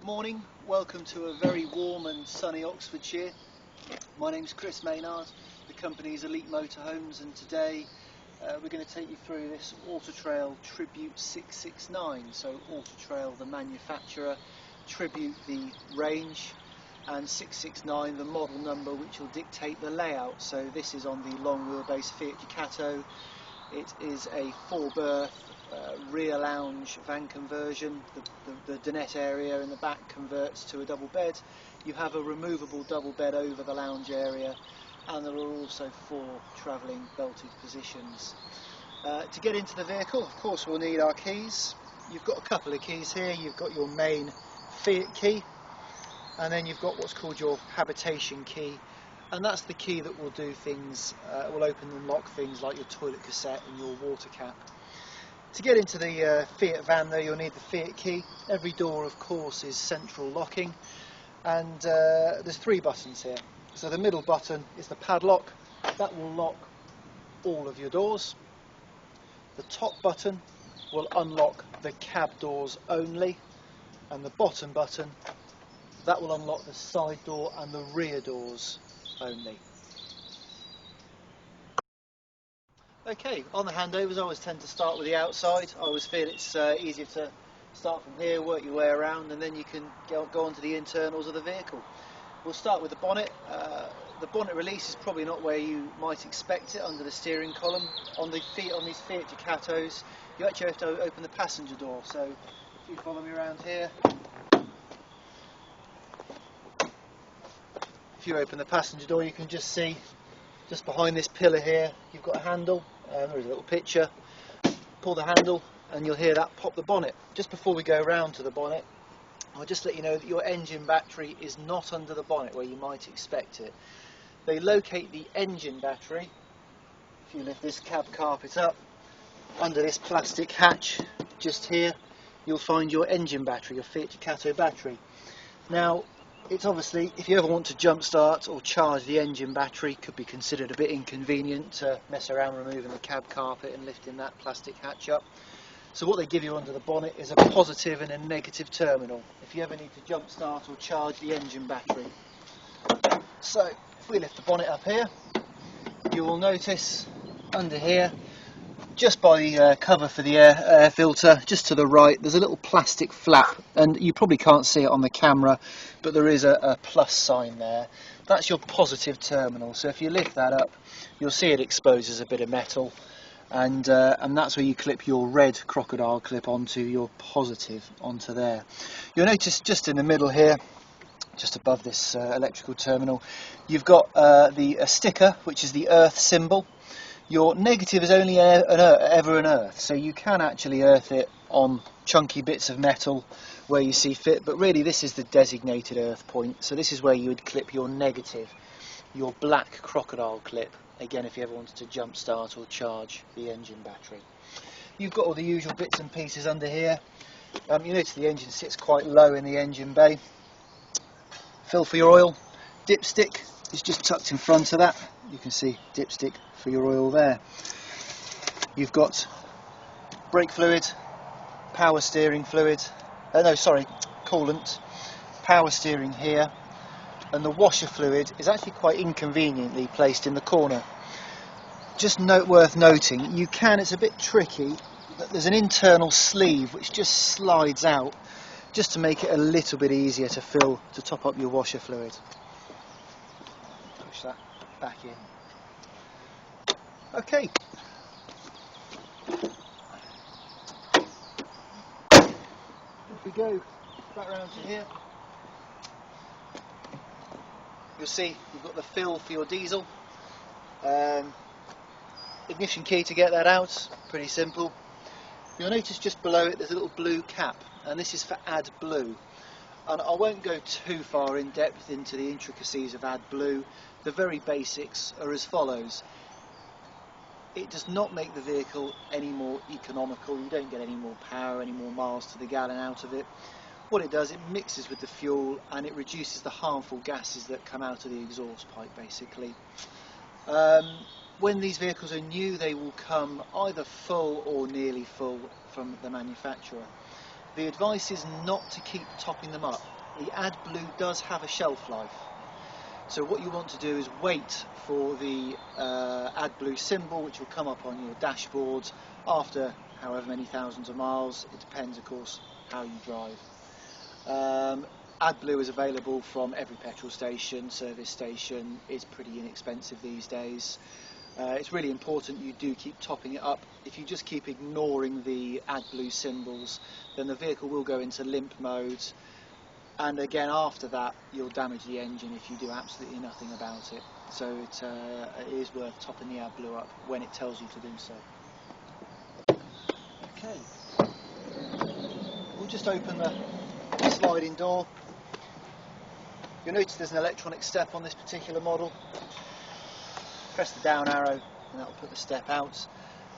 Morning, welcome to a very warm and sunny Oxfordshire. My name's Chris Maynard, the company is Elite Motorhomes, and today we're going to take you through this Autotrail Tribute 669. So Autotrail the manufacturer, Tribute the range, and 669 the model number which will dictate the layout. So this is on the long wheelbase Fiat Ducato. It is a 4-berth rear lounge van conversion. The dinette area in the back converts to a double bed. You have a removable double bed over the lounge area, and there are also 4 travelling belted positions. To get into the vehicle, of course, we'll need our keys. You've got a couple of keys here. You've got your main Fiat key, and then you've got what's called your habitation key, and that's the key that will do things, will open and lock things like your toilet cassette and your water cap. To get into the Fiat van though, you'll need the Fiat key. Every door of course is central locking, and there's 3 buttons here. So the middle button is the padlock, that will lock all of your doors. The top button will unlock the cab doors only, and the bottom button, that will unlock the side door and the rear doors only. Okay, on the handovers I always tend to start with the outside. I always feel it's easier to start from here, work your way around, and then you can go on to the internals of the vehicle. We'll start with the bonnet. The bonnet release is probably not where you might expect it, under the steering column. On these Fiat Ducatos, you actually have to open the passenger door. So if you follow me around here, if you open the passenger door, you can just see, just behind this pillar here, you've got a handle. There's a little picture. Pull the handle and you'll hear that pop the bonnet. Just before we go round to the bonnet, I'll just let you know that your engine battery is not under the bonnet where you might expect it. They locate the engine battery, if you lift this cab carpet up, under this plastic hatch just here, you'll find your engine battery, your Fiat Ducato battery. Now, it's obviously, if you ever want to jump start or charge the engine battery, could be considered a bit inconvenient to mess around removing the cab carpet and lifting that plastic hatch up. So what they give you under the bonnet is a positive and a negative terminal if you ever need to jump start or charge the engine battery. So if we lift the bonnet up here, you will notice under here, just by the cover for the air filter, just to the right, there's a little plastic flap, and you probably can't see it on the camera, but there is a plus sign there. That's your positive terminal, so if you lift that up, you'll see it exposes a bit of metal, and that's where you clip your red crocodile clip onto your positive, onto there. You'll notice just in the middle here, just above this electrical terminal, you've got a sticker, which is the earth symbol. Your negative is only ever an earth, so you can actually earth it on chunky bits of metal where you see fit, but really this is the designated earth point, so this is where you would clip your negative, your black crocodile clip, again if you ever wanted to jump start or charge the engine battery. You've got all the usual bits and pieces under here. You notice the engine sits quite low in the engine bay. Fill for your oil, dipstick is just tucked in front of that. You can see dipstick for your oil there. You've got brake fluid, power steering fluid, coolant, power steering here, and the washer fluid is actually quite inconveniently placed in the corner. Just worth noting, it's a bit tricky, that there's an internal sleeve which just slides out just to make it a little bit easier to fill, to top up your washer fluid. Push that back in. Okay. If we go back round to here, you'll see you've got the fill for your diesel. Ignition key to get that out, pretty simple. You'll notice just below it there's a little blue cap, and this is for AdBlue. And I won't go too far in depth into the intricacies of AdBlue. The very basics are as follows. It does not make the vehicle any more economical. You don't get any more power, any more miles to the gallon out of it. What it does, it mixes with the fuel and it reduces the harmful gases that come out of the exhaust pipe, basically. When these vehicles are new, they will come either full or nearly full from the manufacturer. The advice is not to keep topping them up. The AdBlue does have a shelf life. So what you want to do is wait for the AdBlue symbol, which will come up on your dashboard after however many thousands of miles. It depends, of course, how you drive. AdBlue is available from every petrol station, service station. It's pretty inexpensive these days. It's really important you do keep topping it up. If you just keep ignoring the AdBlue symbols, then the vehicle will go into limp mode, and again after that you'll damage the engine if you do absolutely nothing about it. So it is worth topping the AdBlue up when it tells you to do so. Okay, we'll just open the sliding door. You'll notice there's an electronic step on this particular model. Press the down arrow and that will put the step out.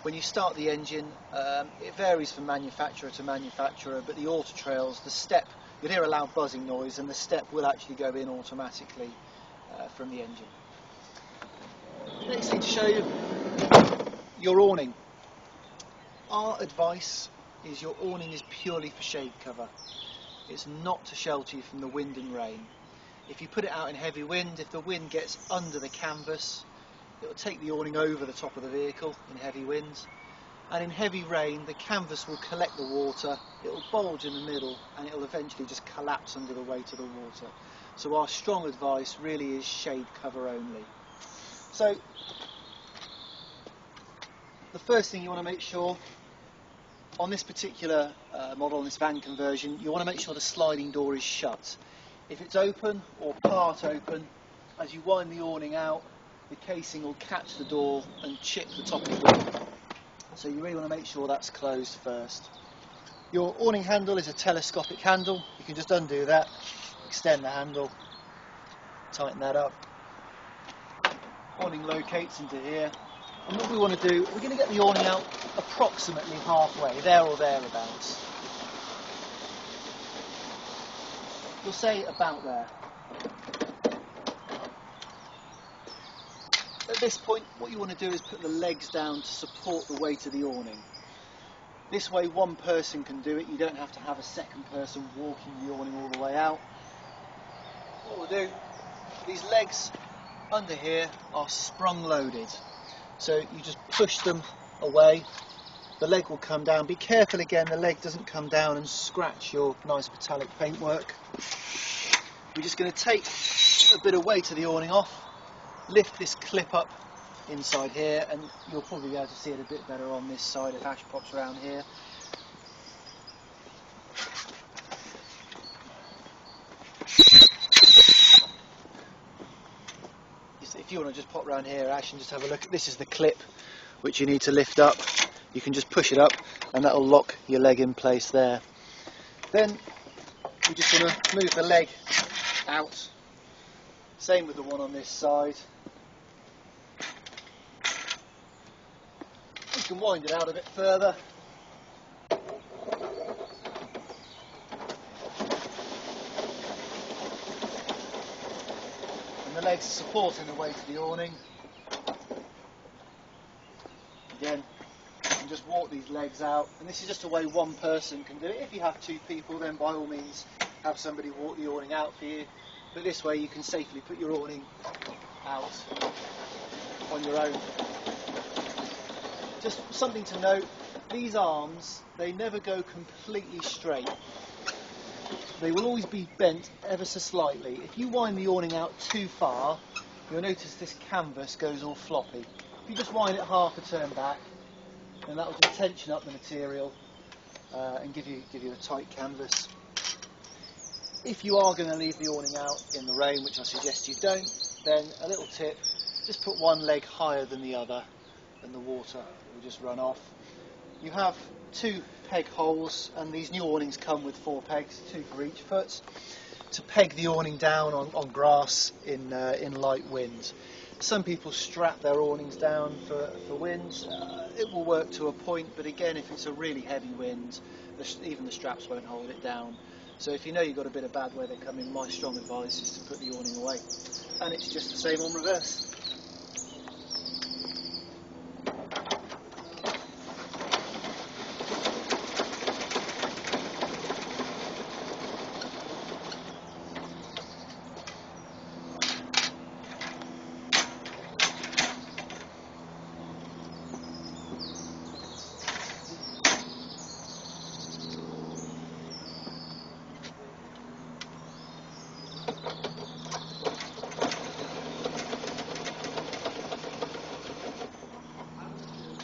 When you start the engine, it varies from manufacturer to manufacturer, but the Autotrails, the step, you'll hear a loud buzzing noise and the step will actually go in automatically from the engine. Next thing to show you, your awning. Our advice is your awning is purely for shade cover. It's not to shelter you from the wind and rain. If you put it out in heavy wind, if the wind gets under the canvas, it will take the awning over the top of the vehicle in heavy winds, and in heavy rain the canvas will collect the water, it will bulge in the middle, and it will eventually just collapse under the weight of the water. So our strong advice really is shade cover only. So the first thing you want to make sure on this particular model, on this van conversion, you want to make sure the sliding door is shut. If it's open or part open, as you wind the awning out, the casing will catch the door and chip the top of the door. So you really want to make sure that's closed first. Your awning handle is a telescopic handle. You can just undo that, extend the handle, tighten that up. Awning locates into here. And what we want to do, we're going to get the awning out approximately halfway, there or thereabouts. We'll say about there. At this point, what you want to do is put the legs down to support the weight of the awning. This way one person can do it, you don't have to have a second person walking the awning all the way out. What we'll do, these legs under here are sprung loaded. So you just push them away, the leg will come down. Be careful again, the leg doesn't come down and scratch your nice metallic paintwork. We're just going to take a bit of weight of the awning off, lift this clip up inside here, and you'll probably be able to see it a bit better on this side if Ash pops around here. If you want to just pop around here, Ash, and just have a look, this is the clip which you need to lift up. You can just push it up and that will lock your leg in place there. Then we just want to move the leg out. Same with the one on this side. You can wind it out a bit further. And the legs are supporting the weight of the awning. Again, you can just walk these legs out, and this is just a way one person can do it. If you have two people, then by all means have somebody walk the awning out for you. But this way you can safely put your awning out on your own. Just something to note, these arms, they never go completely straight. They will always be bent ever so slightly. If you wind the awning out too far, you'll notice this canvas goes all floppy. If you just wind it half a turn back, then that will just tension up the material and give you a tight canvas. If you are going to leave the awning out in the rain, which I suggest you don't, then a little tip, just put one leg higher than the other and the water will just run off. You have 2 peg holes, and these new awnings come with 4 pegs, 2 for each foot, to peg the awning down on grass in light winds. Some people strap their awnings down for winds. It will work to a point, but again, if it's a really heavy wind, even the straps won't hold it down. So if you know you've got a bit of bad weather coming, my strong advice is to put the awning away. And it's just the same on reverse.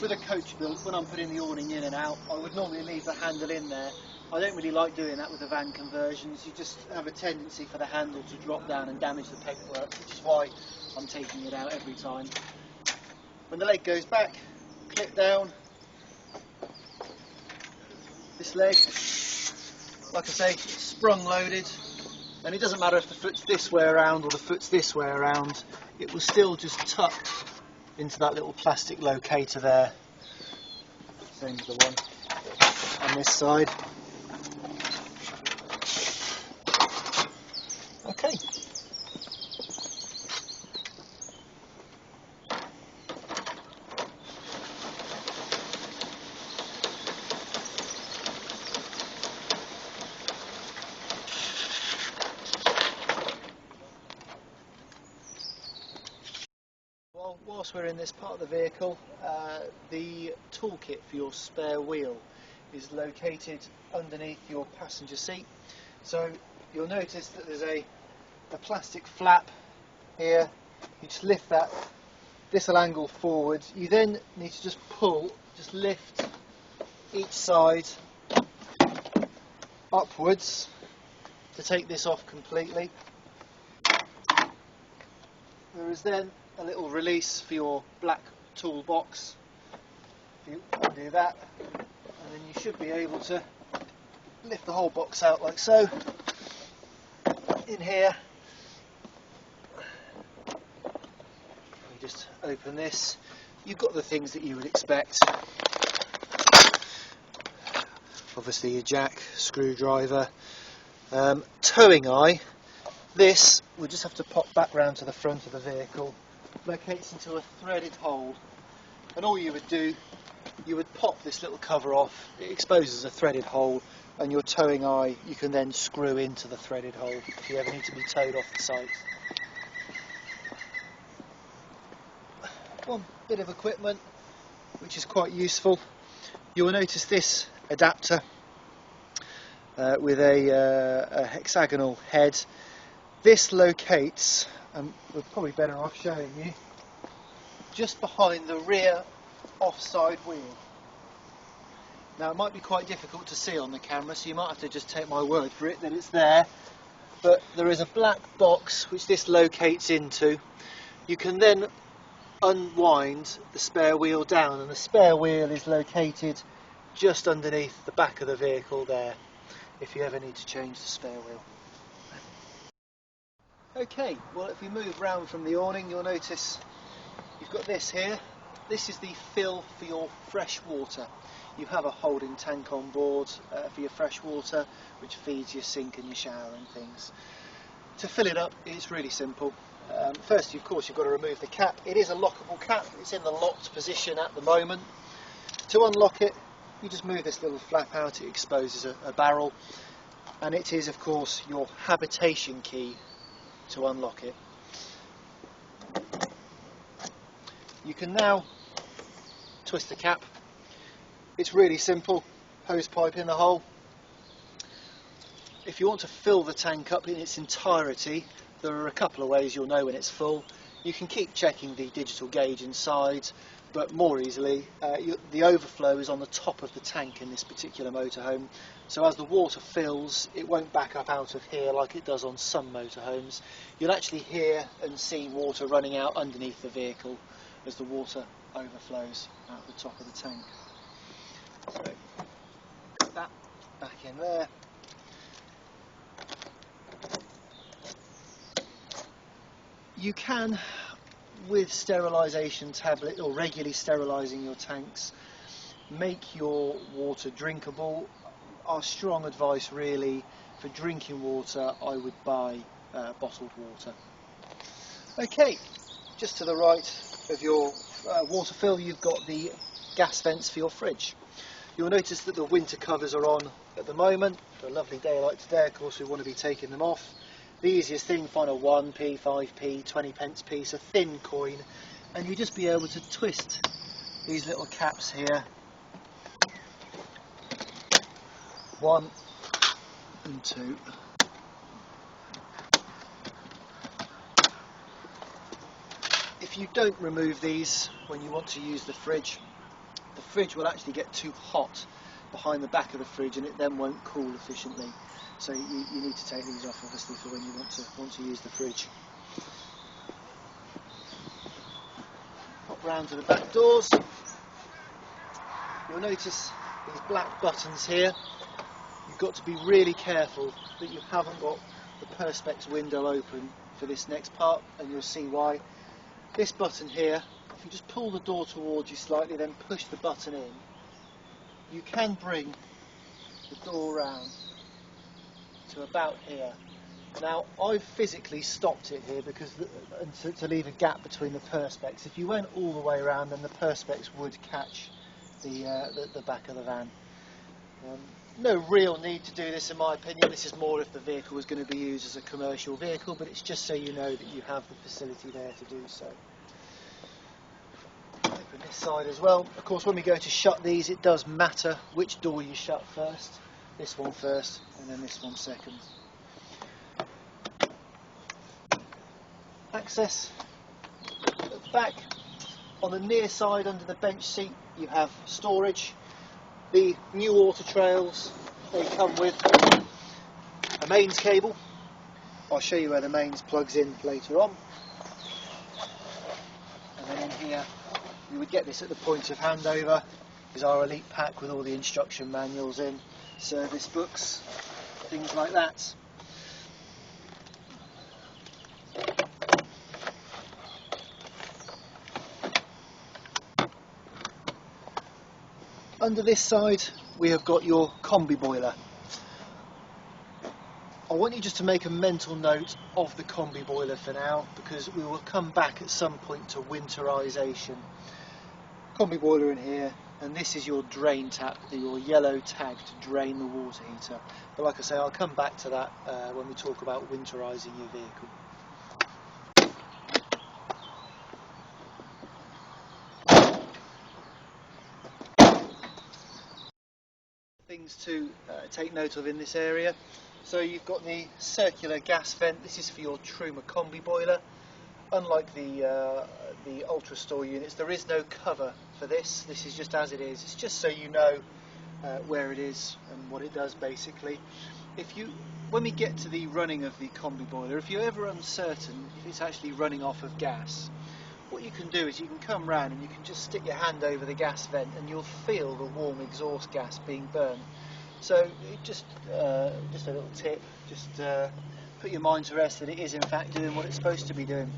With a coach built, when I'm putting the awning in and out, I would normally leave the handle in there. I don't really like doing that with the van conversions. You just have a tendency for the handle to drop down and damage the paintwork, which is why I'm taking it out every time. When the leg goes back, clip down. This leg, like I say, sprung loaded, and it doesn't matter if the foot's this way around or the foot's this way around, it will still just tuck into that little plastic locator there. Same as the one on this side. Okay. Whilst we're in this part of the vehicle, the toolkit for your spare wheel is located underneath your passenger seat. So you'll notice that there's a plastic flap here. You just lift that, this will angle forward. You then need to just pull, just lift each side upwards to take this off completely. There is then a little release for your black toolbox. If you undo that, and then you should be able to lift the whole box out like so. In here, you just open this. You've got the things that you would expect. Obviously your jack, screwdriver, towing eye. This we'll just have to pop back round to the front of the vehicle. Locates into a threaded hole, and all you would do, you would pop this little cover off. It exposes a threaded hole, and your towing eye you can then screw into the threaded hole if you ever need to be towed off the site. One bit of equipment which is quite useful. You will notice this adapter with a hexagonal head. This locates, and we're probably better off showing you, just behind the rear offside wheel. Now it might be quite difficult to see on the camera, so you might have to just take my word for it that it's there, but there is a black box which this locates into. You can then unwind the spare wheel down, and the spare wheel is located just underneath the back of the vehicle there, if you ever need to change the spare wheel. Okay, well if we move round from the awning, you'll notice you've got this here. This is the fill for your fresh water. You have a holding tank on board for your fresh water, which feeds your sink and your shower and things. To fill it up, it's really simple. First, of course, you've got to remove the cap. It is a lockable cap. It's in the locked position at the moment. To unlock it, you just move this little flap out. It exposes a barrel, and it is, of course, your habitation key to unlock it. You can now twist the cap. It's really simple. Hose pipe in the hole. If you want to fill the tank up in its entirety, there are a couple of ways you'll know when it's full. You can keep checking the digital gauge inside, but more easily, the overflow is on the top of the tank in this particular motorhome. So as the water fills, it won't back up out of here like it does on some motorhomes. You'll actually hear and see water running out underneath the vehicle as the water overflows out the top of the tank. So, put that back in there. You can, with sterilisation tablet or regularly sterilising your tanks, make your water drinkable. Our strong advice really for drinking water, I would buy bottled water. Okay, just to the right of your water fill, you've got the gas vents for your fridge. You'll notice that the winter covers are on at the moment. For a lovely day like today, of course, we want to be taking them off. The easiest thing, find a 1p, 5p, 20 pence piece, a thin coin, and you just be able to twist these little caps here. 1 and 2. if you don't remove these when you want to use the fridge will actually get too hot behind the back of the fridge, and it then won't cool efficiently. So you need to take these off, obviously, for when you want to use the fridge. Pop round to the back doors. You'll notice these black buttons here. You've got to be really careful that you haven't got the perspex window open for this next part, and you'll see why. This button here, if you just pull the door towards you slightly, then push the button in, you can bring the door round to about here. Now, I've physically stopped it here because to leave a gap between the perspex. If you went all the way around, then the perspex would catch the back of the van. No real need to do this, in my opinion. This is more if the vehicle was going to be used as a commercial vehicle, but it's just so you know that you have the facility there to do so. Open this side as well. Of course, when we go to shut these, it does matter which door you shut first. This one first, and then this one second. Access at the back. On the near side, under the bench seat, you have storage. The new Autotrails, they come with a mains cable. I'll show you where the mains plugs in later on. And then in here, you would get this at the point of handover. Is our elite pack with all the instruction manuals in, service books, things like that. Under this side, we have got your combi boiler. I want you just to make a mental note of the combi boiler for now, because we will come back at some point to winterisation. Combi boiler in here, and this is your drain tap, your yellow tag to drain the water heater. But like I say, I'll come back to that when we talk about winterising your vehicle. Things to take note of in this area. So you've got the circular gas vent. This is for your Truma combi boiler. Unlike the Ultra Store units, there is no cover for this. This is just as it is. It's just so you know where it is and what it does, basically. When we get to the running of the combi boiler, if you're ever uncertain if it's actually running off of gas, what you can do is you can come round and you can just stick your hand over the gas vent and you'll feel the warm exhaust gas being burned. So just a little tip, just put your mind to rest that it is in fact doing what it's supposed to be doing.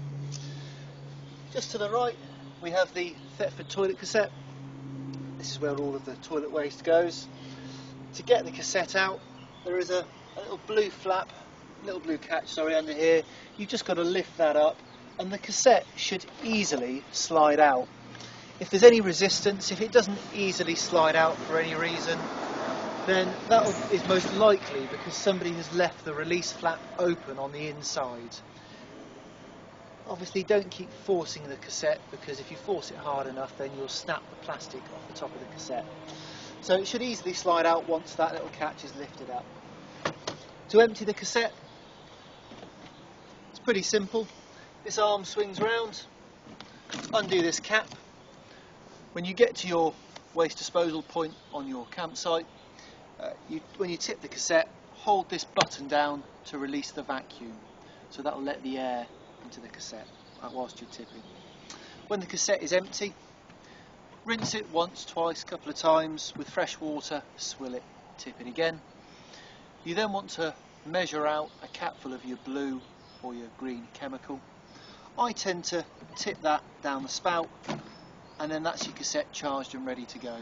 Just to the right we have the Thetford toilet cassette. This is where all of the toilet waste goes. To get the cassette out, there is a little blue flap, little blue catch, under here. You've just got to lift that up, and the cassette should easily slide out. If there's any resistance, if it doesn't easily slide out for any reason, then that is most likely because somebody has left the release flap open on the inside. Obviously don't keep forcing the cassette, because if you force it hard enough then you'll snap the plastic off the top of the cassette. So it should easily slide out once that little catch is lifted up. To empty the cassette, it's pretty simple. This arm swings round, undo this cap. When you get to your waste disposal point on your campsite, when you tip the cassette, hold this button down to release the vacuum. So that will let the air into the cassette whilst you're tipping. When the cassette is empty, rinse it once, twice, a couple of times with fresh water, swill it, tip it again. You then want to measure out a capful of your blue or your green chemical. I tend to tip that down the spout, and then that's your cassette charged and ready to go.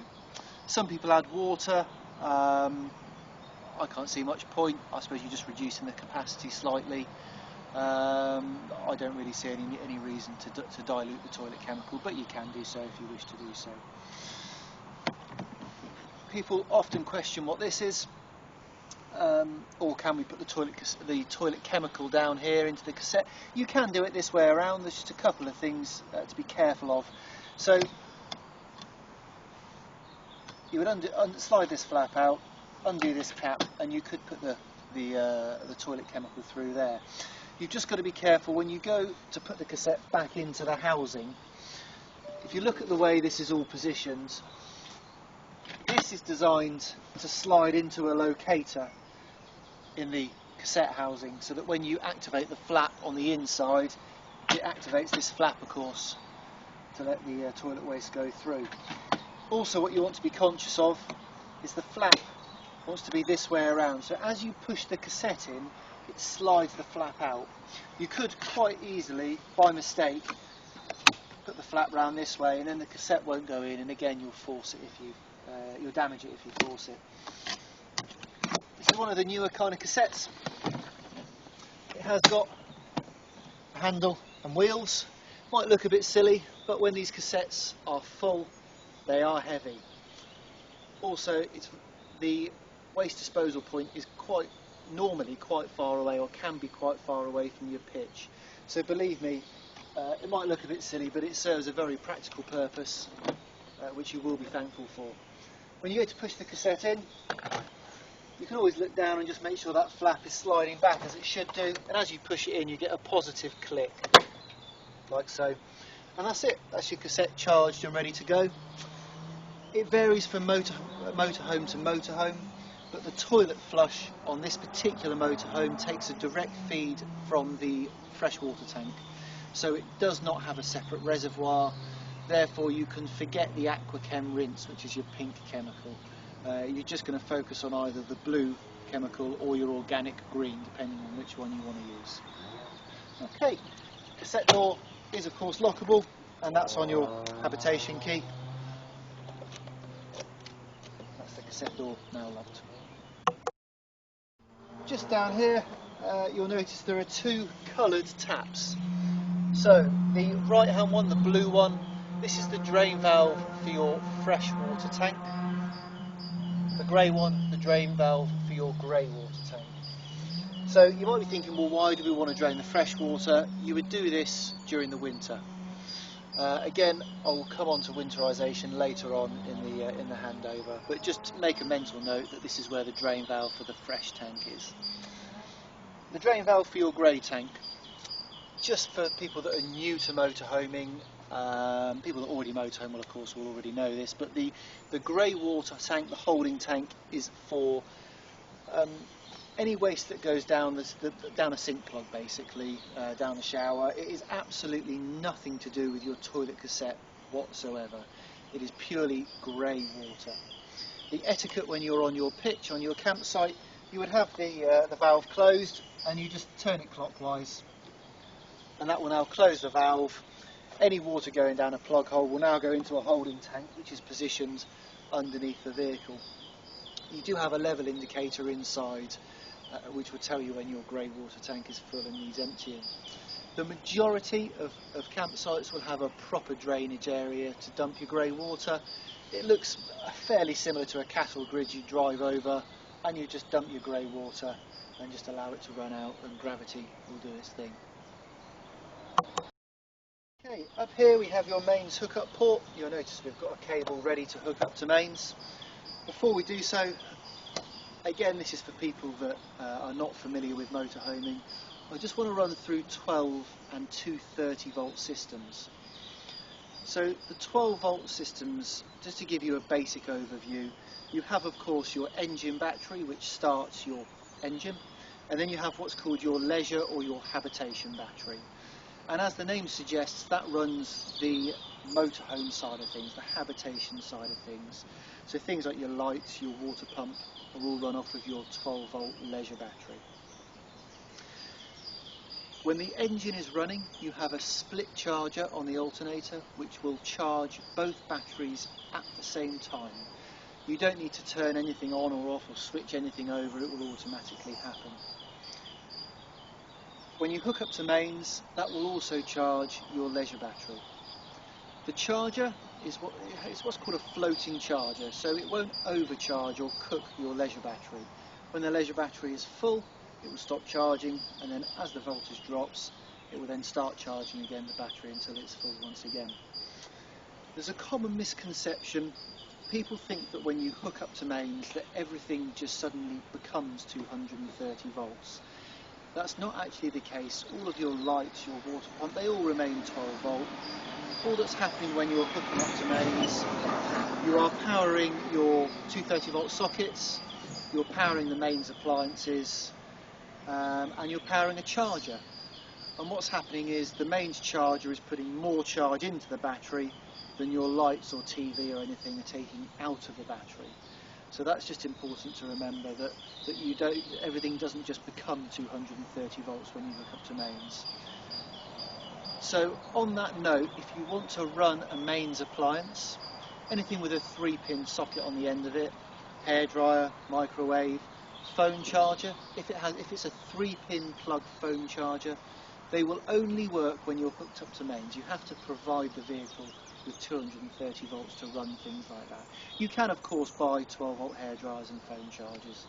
Some people add water. I can't see much point. I suppose you're just reducing the capacity slightly. I don't really see any reason to dilute the toilet chemical, but you can do so if you wish to do so. People often question what this is, or can we put the toilet chemical down here into the cassette? You can do it this way around. There's just a couple of things to be careful of. So you would slide this flap out, undo this cap, and you could put the toilet chemical through there. You've just got to be careful when you go to put the cassette back into the housing. If you look at the way this is all positioned, this is designed to slide into a locator in the cassette housing, so that when you activate the flap on the inside, it activates this flap, of course, to let the toilet waste go through. Also, what you want to be conscious of is the flap wants to be this way around, so as you push the cassette in, it slides the flap out. You could quite easily, by mistake, put the flap round this way, and then the cassette won't go in, and again you'll force it if you you'll damage it if you force it. This is one of the newer kind of cassettes. It has got a handle and wheels. Might look a bit silly, but when these cassettes are full, they are heavy. Also, the waste disposal point is normally quite far away, or can be quite far away from your pitch. So believe me, it might look a bit silly, but it serves a very practical purpose, which you will be thankful for. When you go to push the cassette in, you can always look down and just make sure that flap is sliding back as it should do, and as you push it in you get a positive click, like so. And that's it, that's your cassette charged and ready to go. It varies from motorhome to motorhome, but the toilet flush on this particular motorhome takes a direct feed from the freshwater tank, so it does not have a separate reservoir. Therefore you can forget the aquachem rinse, which is your pink chemical. You're just going to focus on either the blue chemical or your organic green, depending on which one you want to use. Okay, cassette door is of course lockable, and that's on your habitation key. That's the cassette door now locked. Just down here you'll notice there are two coloured taps. So the right hand one, the blue one, this is the drain valve for your freshwater tank. The grey one, the drain valve for your grey water tank. So you might be thinking, well, why do we want to drain the fresh water? You would do this during the winter. Again, I will come on to winterisation later on in the handover, but just make a mental note that this is where the drain valve for the fresh tank is. The drain valve for your grey tank, just for people that are new to motorhoming, people that already motorhome will of course will already know this, but the grey water tank, the holding tank, is for any waste that goes down down a sink plug, basically, down the shower. It is absolutely nothing to do with your toilet cassette whatsoever. It is purely grey water. The etiquette when you're on your pitch, on your campsite, you would have the valve closed, and you just turn it clockwise, and that will now close the valve. Any water going down a plug hole will now go into a holding tank, which is positioned underneath the vehicle. You do have a level indicator inside, which will tell you when your grey water tank is full and needs emptying. The majority of campsites will have a proper drainage area to dump your grey water. It looks fairly similar to a cattle grid. You drive over and you just dump your grey water and just allow it to run out, and gravity will do its thing. Okay, up here we have your mains hookup port. You'll notice we've got a cable ready to hook up to mains. Before we do so, again, this is for people that are not familiar with motorhoming. I just want to run through 12 and 230 volt systems. So the 12 volt systems, just to give you a basic overview, you have of course your engine battery, which starts your engine, and then you have what's called your leisure or your habitation battery. And as the name suggests, that runs the motorhome side of things, the habitation side of things. So things like your lights, your water pump are all run off of your 12 volt leisure battery. When the engine is running, you have a split charger on the alternator, which will charge both batteries at the same time. You don't need to turn anything on or off or switch anything over, it will automatically happen. When you hook up to mains, that will also charge your leisure battery. The charger is what's called a floating charger, so it won't overcharge or cook your leisure battery. When the leisure battery is full, it will stop charging, and then as the voltage drops, it will then start charging again the battery until it's full once again. There's a common misconception. People think that when you hook up to mains that everything just suddenly becomes 230 volts. That's not actually the case. All of your lights, your water pump, they all remain 12 volt. All that's happening when you're hooking up to mains, you are powering your 230 volt sockets, you're powering the mains appliances, and you're powering a charger. And what's happening is the mains charger is putting more charge into the battery than your lights or TV or anything are taking out of the battery. So that's just important to remember, that everything doesn't just become 230 volts when you hook up to mains. So on that note, if you want to run a mains appliance, anything with a 3-pin socket on the end of it, hairdryer, microwave, phone charger, if it's a 3-pin plug phone charger, they will only work when you're hooked up to mains. You have to provide the vehicle with 230 volts to run things like that. You can of course buy 12 volt hairdryers and phone chargers,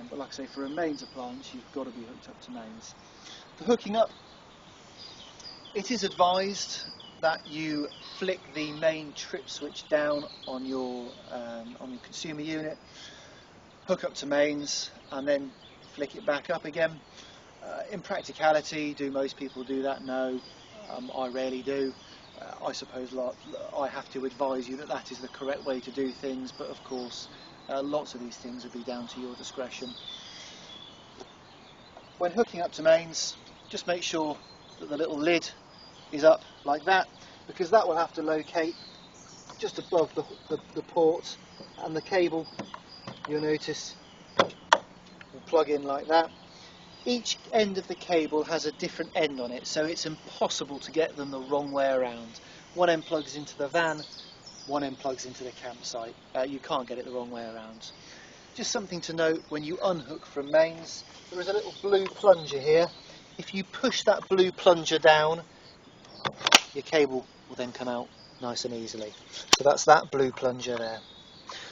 but like I say, for a mains appliance you've got to be hooked up to mains. The hooking up, it is advised that you flick the main trip switch down on your consumer unit, hook up to mains, and then flick it back up again. In practicality, do most people do that? No, I rarely do. I suppose I have to advise you that that is the correct way to do things, but of course lots of these things will be down to your discretion. When hooking up to mains, just make sure that the little lid is up like that, because that will have to locate just above the port, and the cable, you'll notice, will plug in like that. Each end of the cable has a different end on it, so it's impossible to get them the wrong way around. One end plugs into the van, one end plugs into the campsite. You can't get it the wrong way around. Just something to note, when you unhook from mains, there is a little blue plunger here. If you push that blue plunger down, your cable will then come out nice and easily. So that's that blue plunger there.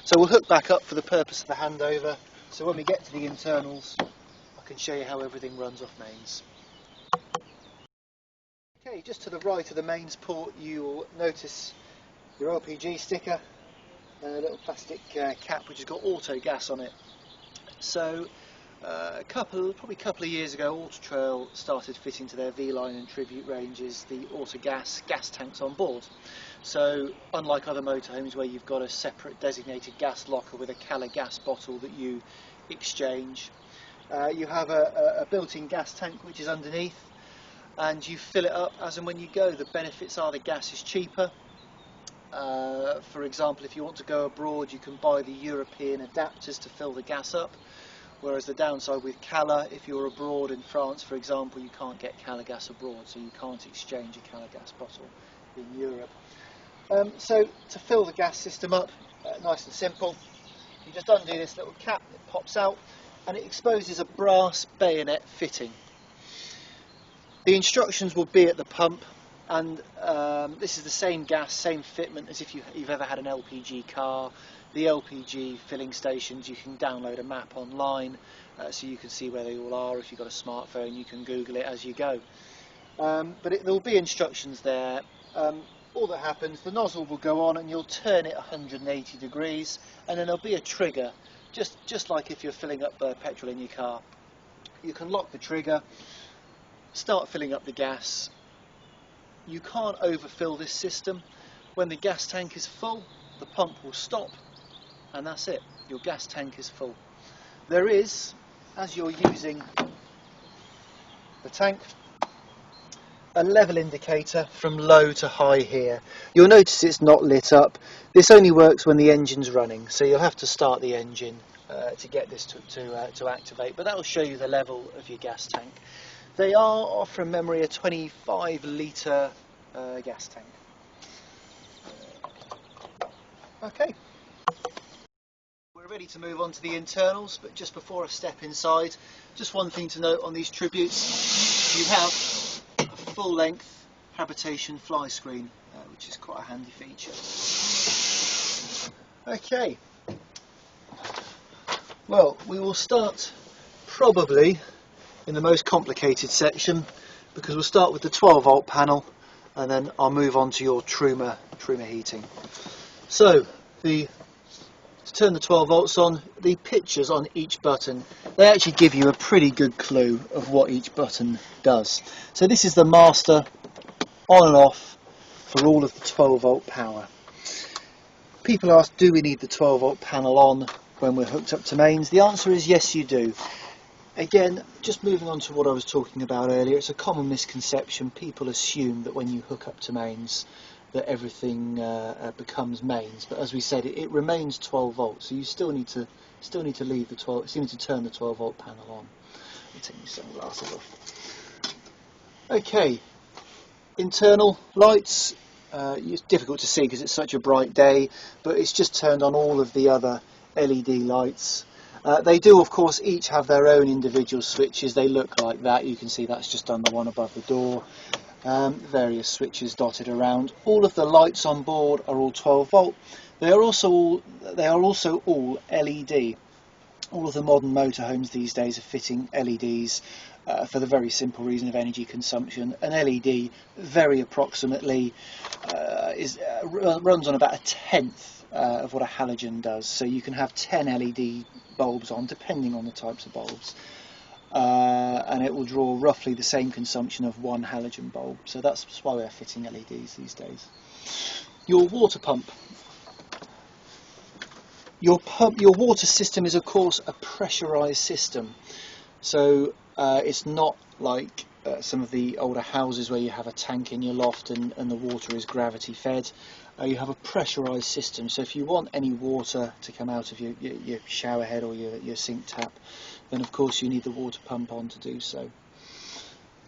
So we'll hook back up for the purpose of the handover, so when we get to the internals I can show you how everything runs off mains. Okay, just to the right of the mains port you'll notice your LPG sticker and a little plastic cap which has got auto gas on it. So probably a couple of years ago, Autotrail started fitting to their V-Line and Tribute ranges the auto gas tanks on board. So unlike other motorhomes where you've got a separate designated gas locker with a Cala gas bottle that you exchange, you have a built-in gas tank which is underneath, and you fill it up as and when you go. The benefits are the gas is cheaper. For example, if you want to go abroad, you can buy the European adapters to fill the gas up, whereas the downside with Cala, if you're abroad in France for example, you can't get Cala gas abroad, so you can't exchange a Cala gas bottle in Europe. So to fill the gas system up, nice and simple, you just undo this little cap, it pops out, and it exposes a brass bayonet fitting. The instructions will be at the pump, and this is the same gas, same fitment as if you've ever had an LPG car. The LPG filling stations, you can download a map online so you can see where they all are. If you've got a smartphone you can Google it as you go. But there will be instructions there. All that happens, the nozzle will go on and you'll turn it 180 degrees, and then there'll be a trigger, just like if you're filling up petrol in your car. You can lock the trigger, start filling up the gas. You can't overfill this system. When the gas tank is full, the pump will stop, and that's it, your gas tank is full. There is, as you're using the tank, a level indicator from low to high here. You'll notice it's not lit up. This only works when the engine's running, so you'll have to start the engine to get this to activate, but that will show you the level of your gas tank. They are, from memory, a 25 litre gas tank. Okay, we're ready to move on to the internals, but just before I step inside, just one thing to note on these Tributes: you have a full-length habitation fly screen, which is quite a handy feature. Okay, well, we will start probably in the most complicated section, because we'll start with the 12 volt panel and then I'll move on to your Truma heating. So the To turn the 12 volts on, the pictures on each button, they actually give you a pretty good clue of what each button does. So this is the master on and off for all of the 12 volt power. People ask, do we need the 12 volt panel on when we're hooked up to mains? The answer is yes, you do. Again, just moving on to what I was talking about earlier, it's a common misconception. People assume that when you hook up to mains that everything becomes mains, but as we said, it remains 12 volts, so you still need to leave the 12. Still need to turn the 12 volt panel on. Let me take my sunglasses off. Okay, internal lights. It's difficult to see because it's such a bright day, but it's just turned on all of the other LED lights. They do, of course, each have their own individual switches. They look like that. You can see that's just done the one above the door. Various switches dotted around. All of the lights on board are all 12 volt. They are also all LED. All of the modern motorhomes these days are fitting LEDs for the very simple reason of energy consumption. An LED, very approximately, runs on about a tenth of what a halogen does. So you can have 10 LED bulbs on, depending on the types of bulbs. And it will draw roughly the same consumption of one halogen bulb. So that's why we're fitting LEDs these days. Your water pump. Your water system is, of course, a pressurised system. So it's not like some of the older houses where you have a tank in your loft and the water is gravity fed. You have a pressurised system. So if you want any water to come out of your shower head or your sink tap, then of course you need the water pump on to do so.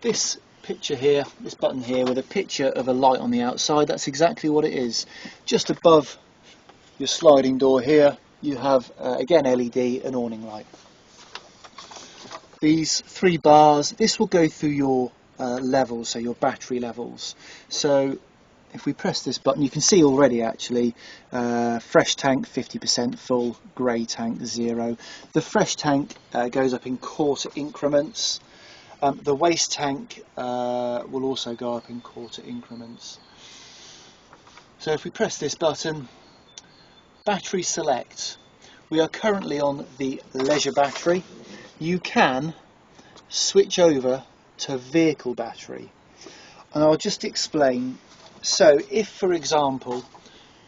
This picture here, this button here with a picture of a light on the outside, that's exactly what it is. Just above your sliding door here you have again LED, an awning light. These 3 bars, this will go through your levels, so your battery levels. So if we press this button, you can see already actually fresh tank 50% full, grey tank 0. The fresh tank goes up in quarter increments. The waste tank will also go up in quarter increments. So if we press this button, battery select. We are currently on the leisure battery. You can switch over to vehicle battery, and I'll just explain. So if, for example,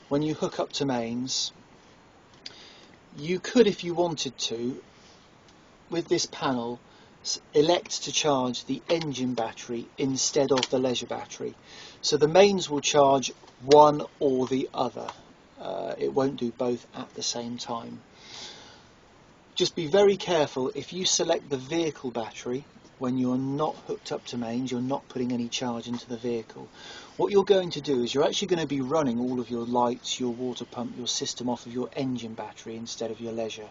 when you hook up to mains, you could, if you wanted to, with this panel, elect to charge the engine battery instead of the leisure battery. So the mains will charge one or the other. It won't do both at the same time. Just be very careful if you select the vehicle battery when you're not hooked up to mains, you're not putting any charge into the vehicle. What you're going to do is you're actually going to be running all of your lights, your water pump, your system off of your engine battery instead of your leisure.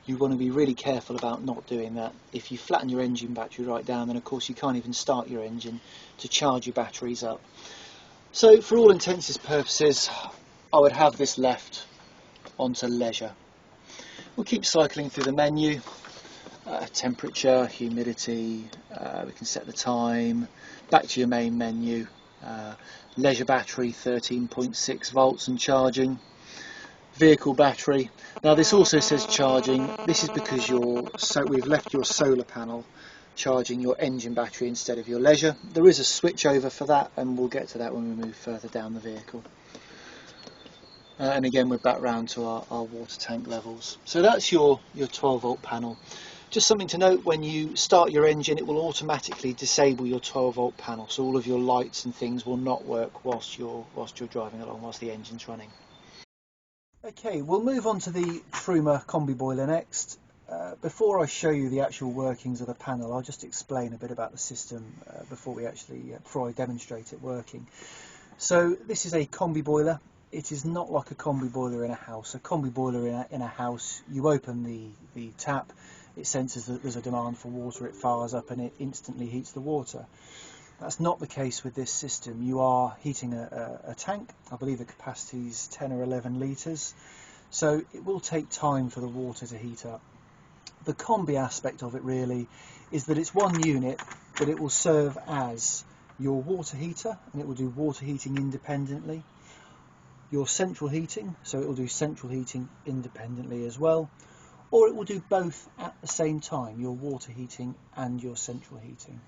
You want to be really careful about not doing that. If you flatten your engine battery right down, then of course you can't even start your engine to charge your batteries up. So for all intents and purposes, I would have this left onto leisure. We'll keep cycling through the menu. Temperature, humidity, we can set the time, back to your main menu. Leisure battery 13.6 volts and charging. Vehicle battery. Now this also says charging. This is because we've left your solar panel charging your engine battery instead of your leisure. There is a switch over for that, and we'll get to that when we move further down the vehicle. And again we're back round to our water tank levels. So that's your 12 volt panel. Just something to note, when you start your engine it will automatically disable your 12 volt panel, so all of your lights and things will not work whilst you're driving along, whilst the engine's running. Okay, we'll move on to the Truma combi boiler next. Before I show you the actual workings of the panel, I'll just explain a bit about the system before I demonstrate it working. So this is a combi boiler. It is not like a combi boiler in a house. A combi boiler in a house, you open the tap, it senses that there's a demand for water, it fires up and it instantly heats the water. That's not the case with this system. You are heating a tank. I believe the capacity is 10 or 11 litres. So it will take time for the water to heat up. The combi aspect of it really is that it's one unit, but it will serve as your water heater and it will do water heating independently. your central heating, so it will do central heating independently as well, or it will do both at the same time, your water heating and your central heating.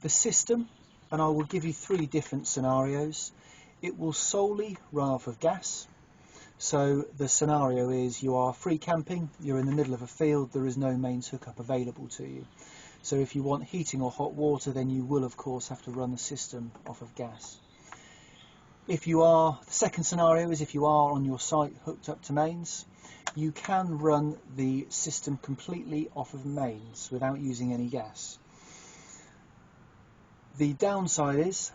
The system, and I will give you 3 different scenarios. It will solely run off of gas. So the scenario is you are free camping, you're in the middle of a field, there is no mains hookup available to you. So if you want heating or hot water, then you will of course have to run the system off of gas. The second scenario is if you are on your site hooked up to mains, you can run the system completely off of mains without using any gas. The downside is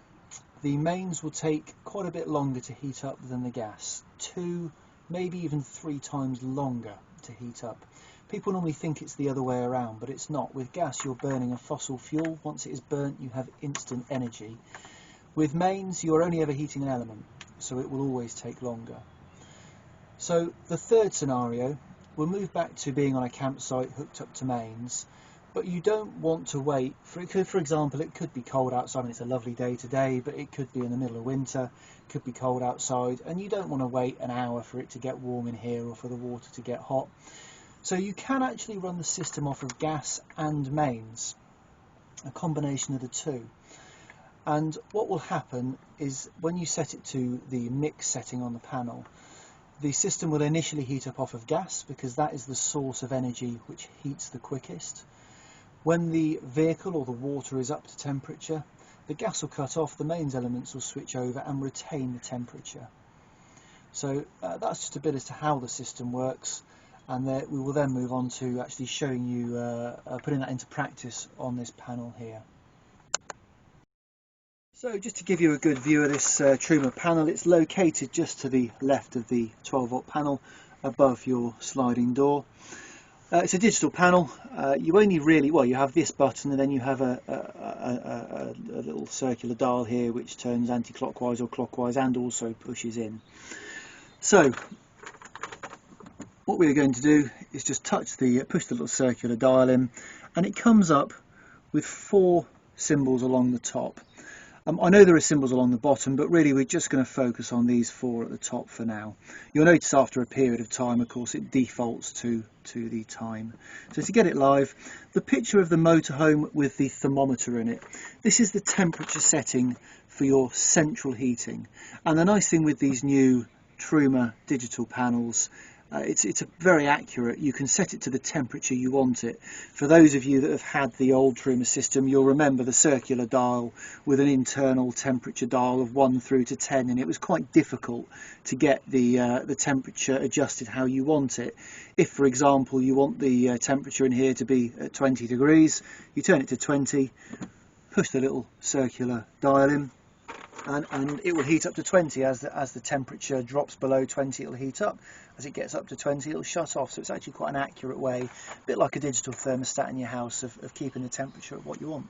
the mains will take quite a bit longer to heat up than the gas, 2, maybe even 3 times longer to heat up. People normally think it's the other way around, but it's not. With gas, you're burning a fossil fuel. Once it is burnt, you have instant energy. With mains, you're only ever heating an element, so it will always take longer. So the third scenario, we'll move back to being on a campsite hooked up to mains, but you don't want to wait. For example, it could be cold outside. I mean, it's a lovely day today, but it could be in the middle of winter, it could be cold outside, and you don't want to wait an hour for it to get warm in here or for the water to get hot. So you can actually run the system off of gas and mains, a combination of the two. And what will happen is when you set it to the mix setting on the panel, the system will initially heat up off of gas because that is the source of energy which heats the quickest. When the vehicle or the water is up to temperature, the gas will cut off, the mains elements will switch over and retain the temperature. So that's just a bit as to how the system works, and we will then move on to actually showing you, putting that into practice on this panel here. So just to give you a good view of this Truma panel, it's located just to the left of the 12-volt panel above your sliding door. It's a digital panel. You only really, well, you have this button and then you have a little circular dial here which turns anti-clockwise or clockwise and also pushes in. So what we're going to do is just push the little circular dial in, and it comes up with 4 symbols along the top. I know there are symbols along the bottom, but really we're just going to focus on these 4 at the top for now. You'll notice after a period of time, of course, it defaults to the time. So to get it live, the picture of the motorhome with the thermometer in it, this is the temperature setting for your central heating. And the nice thing with these new Truma digital panels, it's very accurate. You can set it to the temperature you want it. For those of you that have had the old Truma system, you'll remember the circular dial with an internal temperature dial of 1 through to 10, and it was quite difficult to get the temperature adjusted how you want it. If, for example, you want the temperature in here to be at 20 degrees, you turn it to 20, push the little circular dial in, and it will heat up to 20. As the temperature drops below 20, it'll heat up. As it gets up to 20, it'll shut off. So it's actually quite an accurate way, a bit like a digital thermostat in your house, of keeping the temperature at what you want.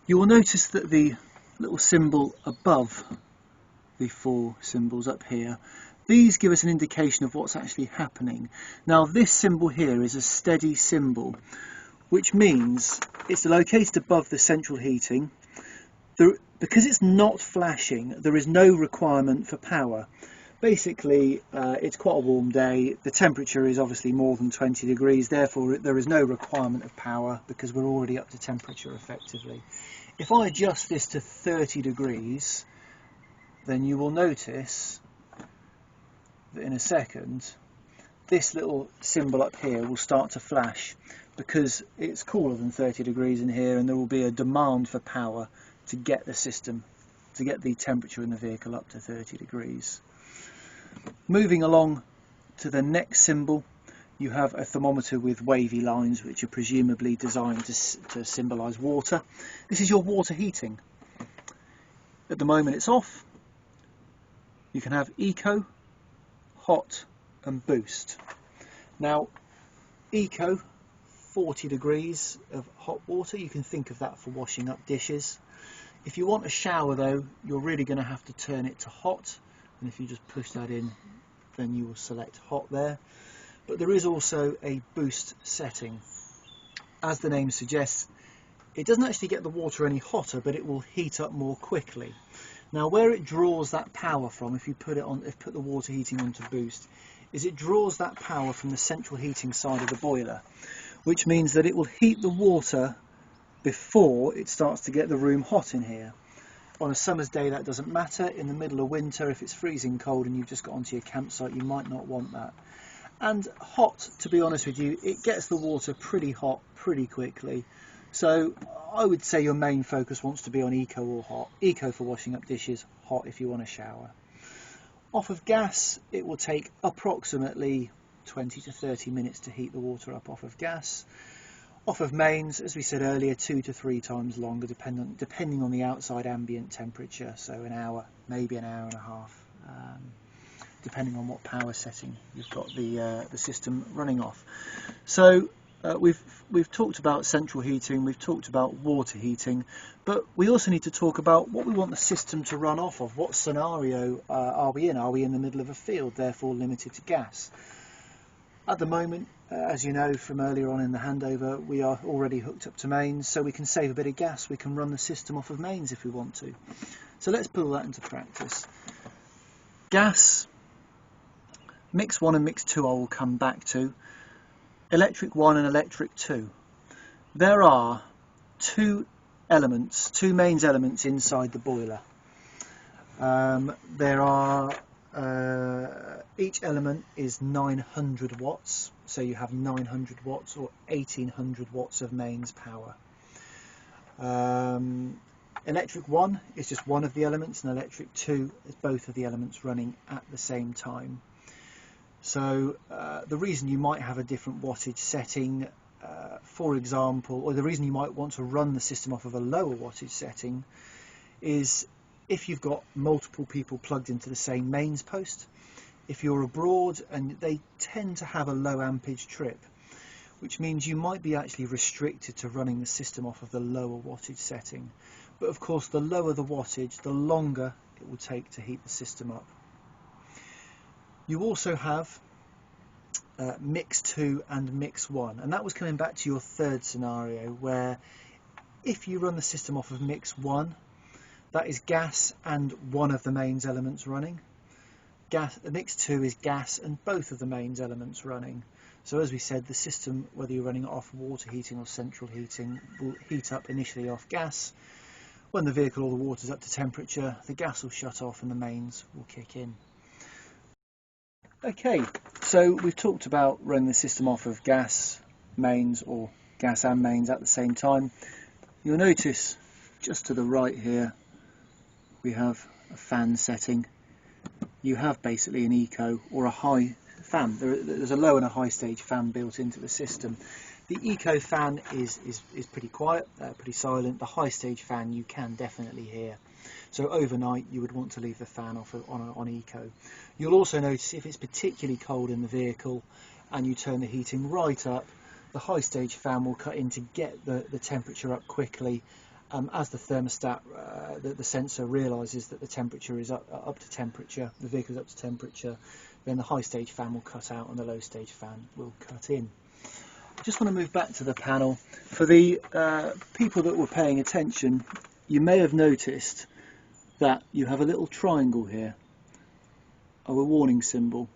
You will notice that the little symbol above the 4 symbols up here, these give us an indication of what's actually happening. Now this symbol here is a steady symbol, which means it's located above the central heating. Because it's not flashing, there is no requirement for power. Basically, it's quite a warm day. The temperature is obviously more than 20 degrees, therefore there is no requirement of power because we're already up to temperature effectively. If I adjust this to 30 degrees, then you will notice that in a second, this little symbol up here will start to flash because it's cooler than 30 degrees in here, and there will be a demand for power to get the system, to get the temperature in the vehicle up to 30 degrees. Moving along to the next symbol, you have a thermometer with wavy lines which are presumably designed to symbolise water. This is your water heating. At the moment it's off. You can have eco, hot and boost. Now eco, 40 degrees of hot water, you can think of that for washing up dishes. If you want a shower though, you're really going to have to turn it to hot, and if you just push that in, then you will select hot there. But there is also a boost setting. As the name suggests, it doesn't actually get the water any hotter, but it will heat up more quickly. Now where it draws that power from, if you put the water heating on to boost, is it draws that power from the central heating side of the boiler, which means that it will heat the water before it starts to get the room hot in here. On a summer's day that doesn't matter. In the middle of winter, if it's freezing cold and you've just got onto your campsite, you might not want that. And hot, to be honest with you, it gets the water pretty hot pretty quickly. So I would say your main focus wants to be on eco or hot. Eco for washing up dishes, hot if you want to shower. Off of gas, it will take approximately 20 to 30 minutes to heat the water up off of gas. Off of mains, as we said earlier, 2 to 3 times longer, depending on the outside ambient temperature. So an hour, maybe an hour and a half, depending on what power setting you've got the system running off. So we've talked about central heating, we've talked about water heating, but we also need to talk about what we want the system to run off of. What scenario are we in? Are we in the middle of a field, therefore limited to gas? At the moment, as you know from earlier on in the handover, we are already hooked up to mains, so we can save a bit of gas. We can run the system off of mains if we want to. So let's put all that into practice. Gas, mix 1 and mix 2 I will come back to. Electric 1 and electric 2. There are two mains elements inside the boiler. Each element is 900 watts, so you have 900 watts or 1800 watts of mains power. Electric 1 is just one of the elements, and electric 2 is both of the elements running at the same time. So the reason you might have a different wattage setting, for example, or the reason you might want to run the system off of a lower wattage setting, is if you've got multiple people plugged into the same mains post. If you're abroad, and they tend to have a low ampage trip, which means you might be actually restricted to running the system off of the lower wattage setting. But of course, the lower the wattage, the longer it will take to heat the system up. You also have mix 2 and mix 1, and that was coming back to your third scenario, where if you run the system off of mix 1, that is gas and one of the mains elements running. Mix 2 is gas and both of the mains elements running. So as we said, the system, whether you're running it off water heating or central heating, will heat up initially off gas. When the vehicle or the water's up to temperature, the gas will shut off and the mains will kick in. Okay, so we've talked about running the system off of gas, mains, or gas and mains at the same time. You'll notice just to the right here we have a fan setting. You have basically an eco or a high fan. There's a low and a high stage fan built into the system. The eco fan is pretty quiet, pretty silent. The high stage fan you can definitely hear. So overnight you would want to leave the fan off on eco. You'll also notice if it's particularly cold in the vehicle and you turn the heating right up, the high stage fan will cut in to get the temperature up quickly. As the thermostat, the sensor realises that the temperature is up to temperature, the vehicle is up to temperature, then the high stage fan will cut out and the low stage fan will cut in. I just want to move back to the panel. For the people that were paying attention, you may have noticed that you have a little triangle here, or a warning symbol,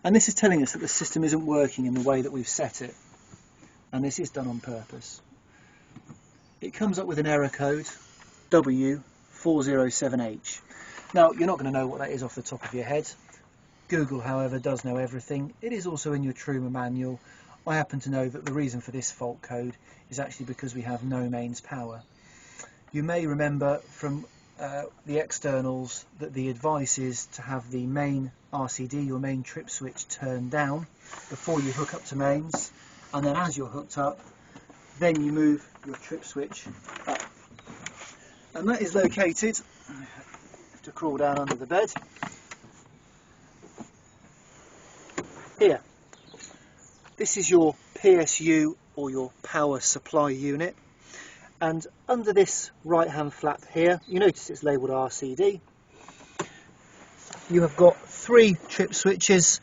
and this is telling us that the system isn't working in the way that we've set it, and this is done on purpose. It comes up with an error code, W407H. Now, you're not going to know what that is off the top of your head. Google, however, does know everything. It is also in your Truma manual. I happen to know that the reason for this fault code is actually because we have no mains power. You may remember from the externals that the advice is to have the main RCD, your main trip switch, turned down before you hook up to mains, and then as you're hooked up, then you move your trip switch up. And that is located, I have to crawl down under the bed, here. This is your PSU or your power supply unit, and under this right hand flap here, you notice it's labelled RCD. You have got 3 trip switches.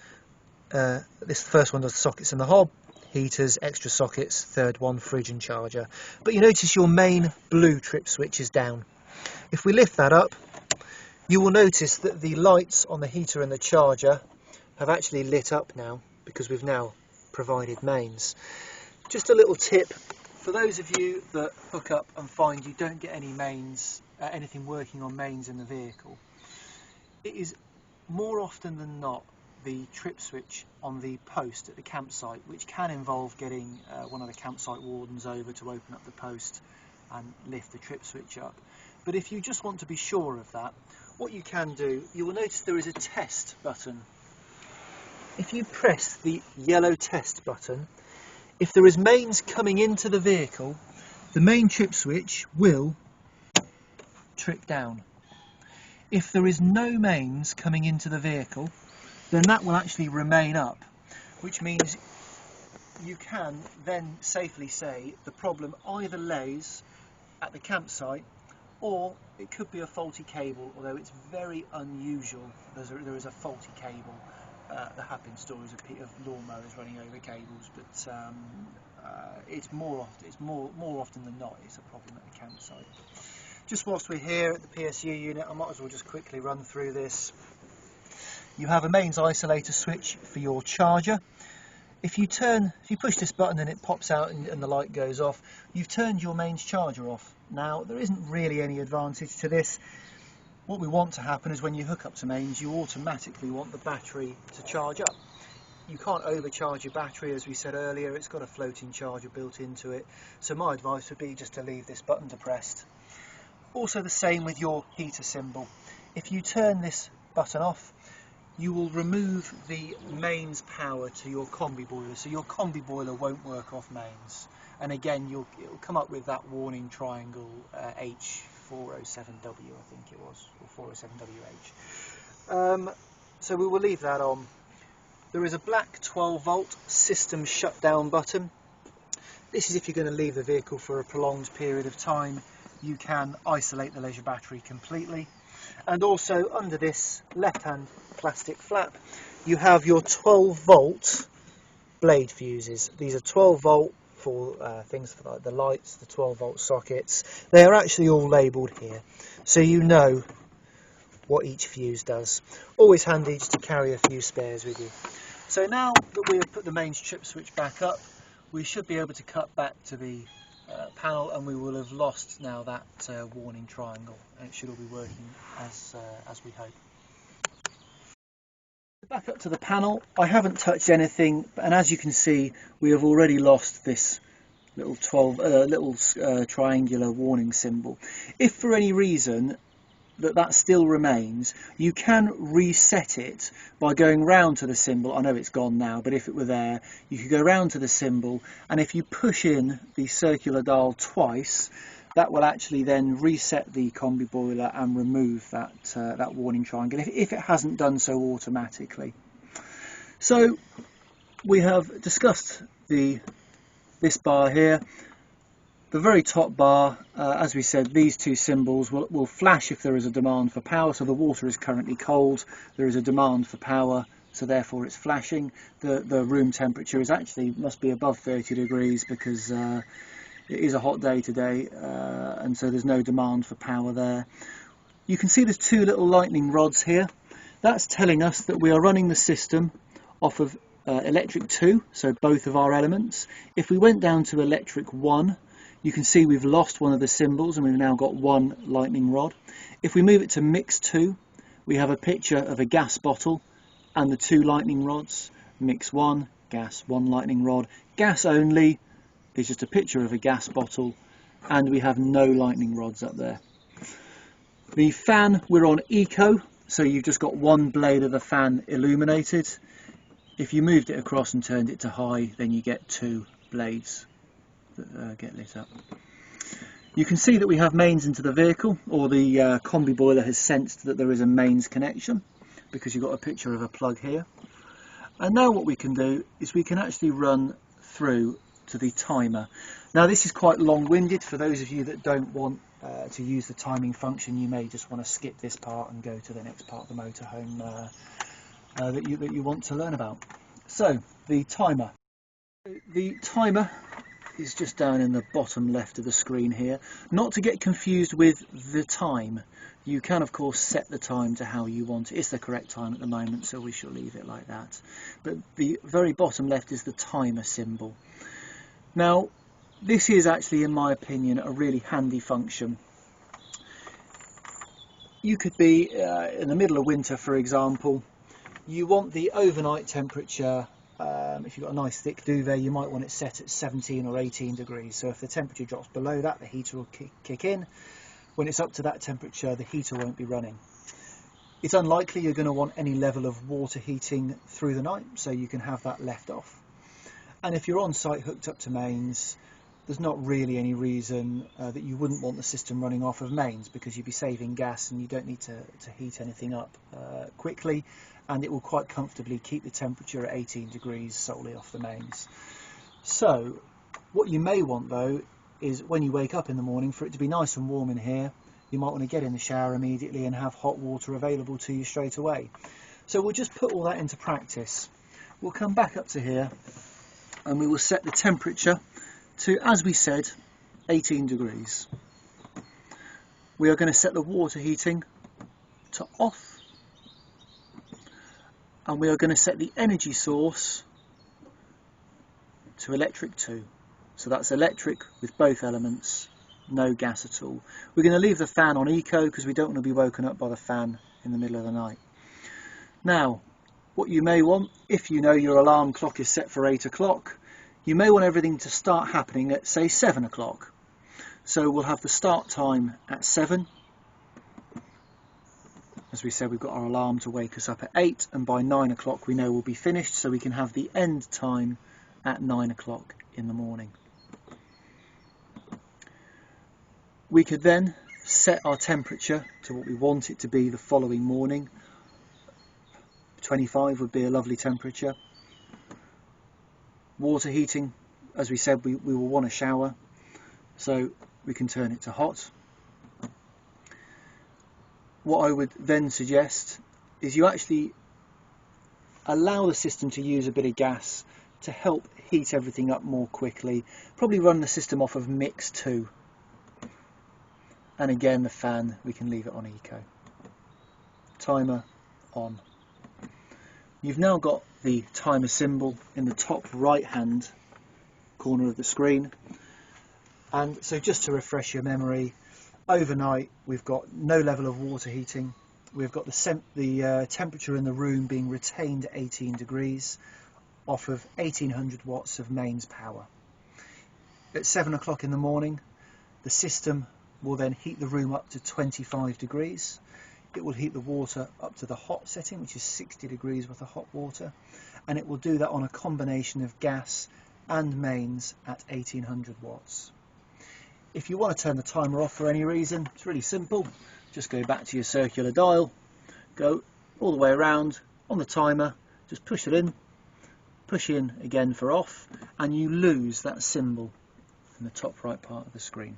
This first one does the sockets and the hob, heaters, extra sockets, third one fridge and charger. But you notice your main blue trip switch is down. If we lift that up, You will notice that the lights on the heater and the charger have actually lit up now because we've now provided mains. Just a little tip for those of you that hook up and find you don't get any mains, anything working on mains in the vehicle. It is more often than not the trip switch on the post at the campsite, which can involve getting one of the campsite wardens over to open up the post and lift the trip switch up. But if you just want to be sure of that, what you can do, you will notice there is a test button. If you press the yellow test button, if there is mains coming into the vehicle, the main trip switch will trip down. If there is no mains coming into the vehicle, then that will actually remain up, which means you can then safely say the problem either lays at the campsite or it could be a faulty cable, although it's very unusual. There is a faulty cable. There have been stories of lawnmowers running over cables, but it's more often than not it's a problem at the campsite. Just whilst we're here at the PSU unit, I might as well just quickly run through this. You have a mains isolator switch for your charger. If you push this button and it pops out and the light goes off, you've turned your mains charger off. Now, there isn't really any advantage to this. What we want to happen is when you hook up to mains, you automatically want the battery to charge up. You can't overcharge your battery, as we said earlier. It's got a floating charger built into it. So my advice would be just to leave this button depressed. Also the same with your heater symbol. If you turn this button off, you will remove the mains power to your combi boiler, so your combi boiler won't work off mains. And again, it'll come up with that warning triangle H407W, I think it was, or 407WH. So we will leave that on. There is a black 12 volt system shutdown button. This is if you're going to leave the vehicle for a prolonged period of time. You can isolate the leisure battery completely. And also under this left hand plastic flap, you have your 12 volt blade fuses. These are 12 volt for things like the lights, the 12 volt sockets. They are actually all labelled here, so you know what each fuse does. Always handy just to carry a few spares with you. So now that we have put the mains trip switch back up, we should be able to cut back to the panel, and we will have lost now that warning triangle, and it should all be working as we hope. Back up to the panel, I haven't touched anything, and as you can see, we have already lost this little triangular warning symbol. If for any reason that still remains, you can reset it by going round to the symbol. I know it's gone now, but if it were there, you could go round to the symbol, and if you push in the circular dial twice, that will actually then reset the combi boiler and remove that warning triangle if it hasn't done so automatically. So we have discussed this bar here. The very top bar, as we said, these two symbols will flash if there is a demand for power. So the water is currently cold, there is a demand for power, so therefore it's flashing. The room temperature must be above 30 degrees because it is a hot day today, and so there's no demand for power there. You can see there's two little lightning rods here. That's telling us that we are running the system off of electric 2, so both of our elements. If we went down to electric 1, you can see we've lost one of the symbols and we've now got one lightning rod. If we move it to mix 2, we have a picture of a gas bottle and the two lightning rods. Mix 1, gas, one lightning rod. Gas only is just a picture of a gas bottle, and we have no lightning rods up there. The fan, we're on eco, so you've just got one blade of the fan illuminated. If you moved it across and turned it to high, then you get two blades that get lit up. You can see that we have mains into the vehicle, or the combi boiler has sensed that there is a mains connection because you've got a picture of a plug here. And now what we can do is we can actually run through to the timer. Now this is quite long-winded. For those of you that don't want to use the timing function, you may just want to skip this part and go to the next part of the motorhome that you want to learn about. So the timer. The timer is just down in the bottom left of the screen here. Not to get confused with the time. You can of course set the time to how you want it. It's the correct time at the moment, so we shall leave it like that. But the very bottom left is the timer symbol. Now this is actually, in my opinion, a really handy function. You could be in the middle of winter, for example. You want the overnight temperature. If you've got a nice thick duvet, you might want it set at 17 or 18 degrees. So if the temperature drops below that, the heater will kick in. When it's up to that temperature, the heater won't be running. It's unlikely you're going to want any level of water heating through the night, so you can have that left off. And if you're on site hooked up to mains, there's not really any reason that you wouldn't want the system running off of mains, because you'd be saving gas and you don't need to heat anything up quickly, and it will quite comfortably keep the temperature at 18 degrees solely off the mains. So what you may want though is, when you wake up in the morning, for it to be nice and warm in here, you might want to get in the shower immediately and have hot water available to you straight away. So we'll just put all that into practice. We'll come back up to here and we will set the temperature to, as we said, 18 degrees. We are going to set the water heating to off, and we are going to set the energy source to electric 2. So that's electric with both elements, no gas at all. We're going to leave the fan on eco because we don't want to be woken up by the fan in the middle of the night. Now, what you may want, if you know your alarm clock is set for 8 o'clock, you may want everything to start happening at, say, 7 o'clock. So we'll have the start time at 7. As we said, we've got our alarm to wake us up at 8, and by 9 o'clock we know we'll be finished, so we can have the end time at 9 o'clock in the morning. We could then set our temperature to what we want it to be the following morning. 25 would be a lovely temperature. Water heating, as we said, we will want a shower, so we can turn it to hot. What I would then suggest is you actually allow the system to use a bit of gas to help heat everything up more quickly. Probably run the system off of mix 2. And again, the fan, we can leave it on eco. Timer on. You've now got the timer symbol in the top right hand corner of the screen. And so just to refresh your memory, overnight we've got no level of water heating. We've got the temperature in the room being retained at 18 degrees off of 1800 watts of mains power. At 7 o'clock in the morning, the system will then heat the room up to 25 degrees. It will heat the water up to the hot setting, which is 60 degrees worth of hot water, and it will do that on a combination of gas and mains at 1800 watts. If you want to turn the timer off for any reason, it's really simple. Just go back to your circular dial, go all the way around on the timer, just push it in, push in again for off, and you lose that symbol in the top right part of the screen.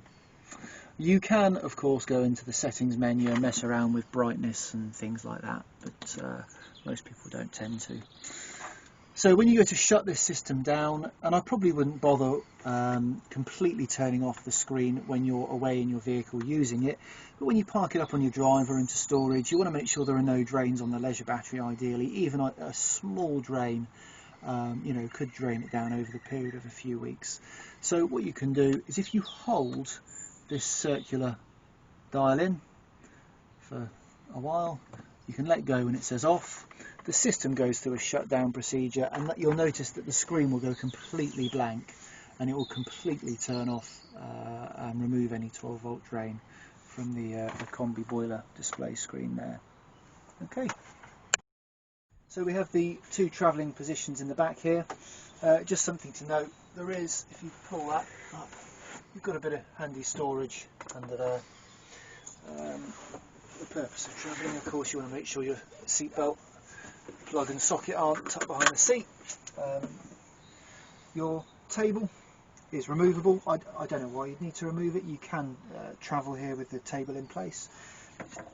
You can, of course, go into the settings menu and mess around with brightness and things like that, but most people don't tend to. So when you go to shut this system down, and I probably wouldn't bother completely turning off the screen when you're away in your vehicle using it, but when you park it up on your drive or into storage, you want to make sure there are no drains on the leisure battery ideally. Even a small drain could drain it down over the period of a few weeks. So what you can do is, if you hold this circular dial in for a while, you can let go when it says off. The system goes through a shutdown procedure, and you'll notice that the screen will go completely blank, and it will completely turn off and remove any 12-volt drain from the combi boiler display screen there. Okay. So we have the two travelling positions in the back here. Just something to note, there is, if you pull that up, you've got a bit of handy storage under there. For the purpose of travelling, of course, you want to make sure your seatbelt plug and socket aren't tucked behind the seat. Your table is removable. I don't know why you'd need to remove it. You can travel here with the table in place,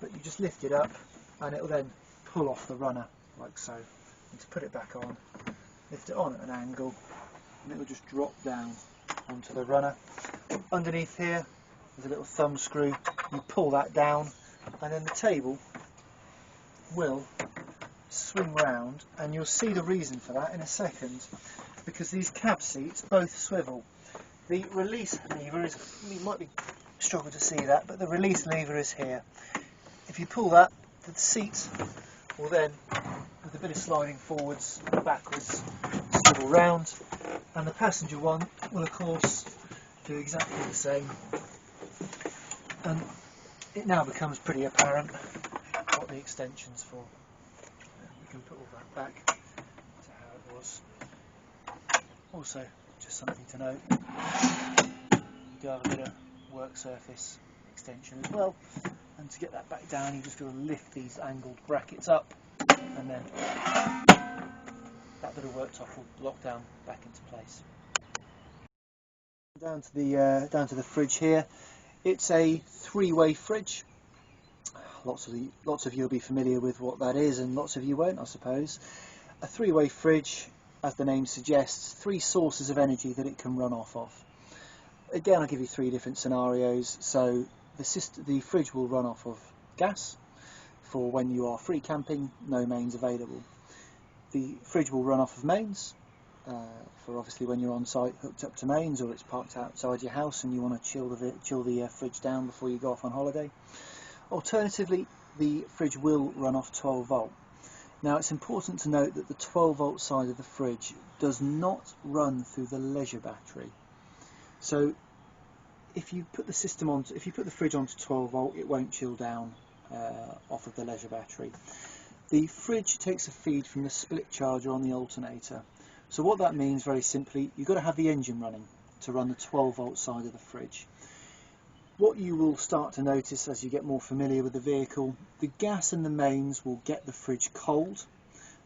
but you just lift it up and it will then pull off the runner like so. And to put it back on, lift it on at an angle and it will just drop down onto the runner. Underneath here there's a little thumb screw. You pull that down and then the table will swing round, and you'll see the reason for that in a second, because these cab seats both swivel. The release lever is, you might be struggle to see that, but the release lever is here. If you pull that, the seat will then, with a bit of sliding forwards and backwards, swivel round, and the passenger one will of course do exactly the same. And it now becomes pretty apparent what the extension's for. You can put all that back to how it was. Also, just something to note, you do have a bit of work surface extension as well, and to get that back down you just got to lift these angled brackets up, and then that bit of worktop will lock down back into place. Down to the fridge here. It's a three-way fridge. Lots of you will be familiar with what that is, and lots of you won't, I suppose. A three-way fridge, as the name suggests, three sources of energy that it can run off of. Again, I'll give you three different scenarios. So the fridge will run off of gas for when you are free camping, no mains available. The fridge will run off of mains for obviously when you're on site hooked up to mains, or it's parked outside your house and you want to chill the fridge down before you go off on holiday. Alternatively, the fridge will run off 12 volt. Now it's important to note that the 12 volt side of the fridge does not run through the leisure battery. So if you put the fridge onto 12 volt, it won't chill down off of the leisure battery. The fridge takes a feed from the split charger on the alternator. So what that means, very simply, you've got to have the engine running to run the 12 volt side of the fridge. What you will start to notice as you get more familiar with the vehicle, the gas and the mains will get the fridge cold.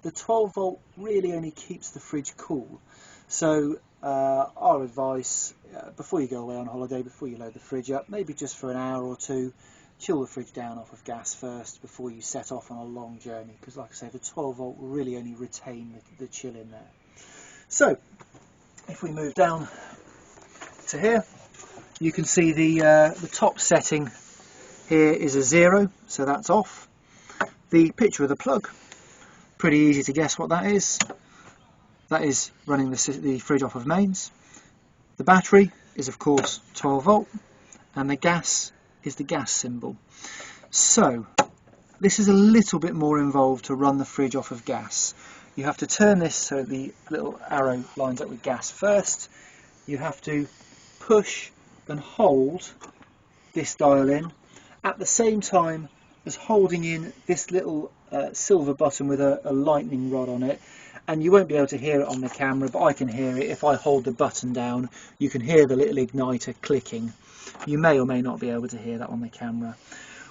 The 12 volt really only keeps the fridge cool. So our advice, before you go away on holiday, before you load the fridge up, maybe just for an hour or two, chill the fridge down off of gas first before you set off on a long journey, because like I say, the 12 volt will really only retain the chill in there. So if we move down to here, you can see the top setting here is a 0, so that's off. The picture of the plug, pretty easy to guess what that is. That is running the fridge off of mains. The battery is of course 12 volt, and the gas is the gas symbol. So this is a little bit more involved to run the fridge off of gas. You have to turn this so the little arrow lines up with gas first. You have to push and hold this dial in at the same time as holding in this little silver button with a lightning rod on it, and you won't be able to hear it on the camera, but I can hear it. If I hold the button down, you can hear the little igniter clicking. You may or may not be able to hear that on the camera.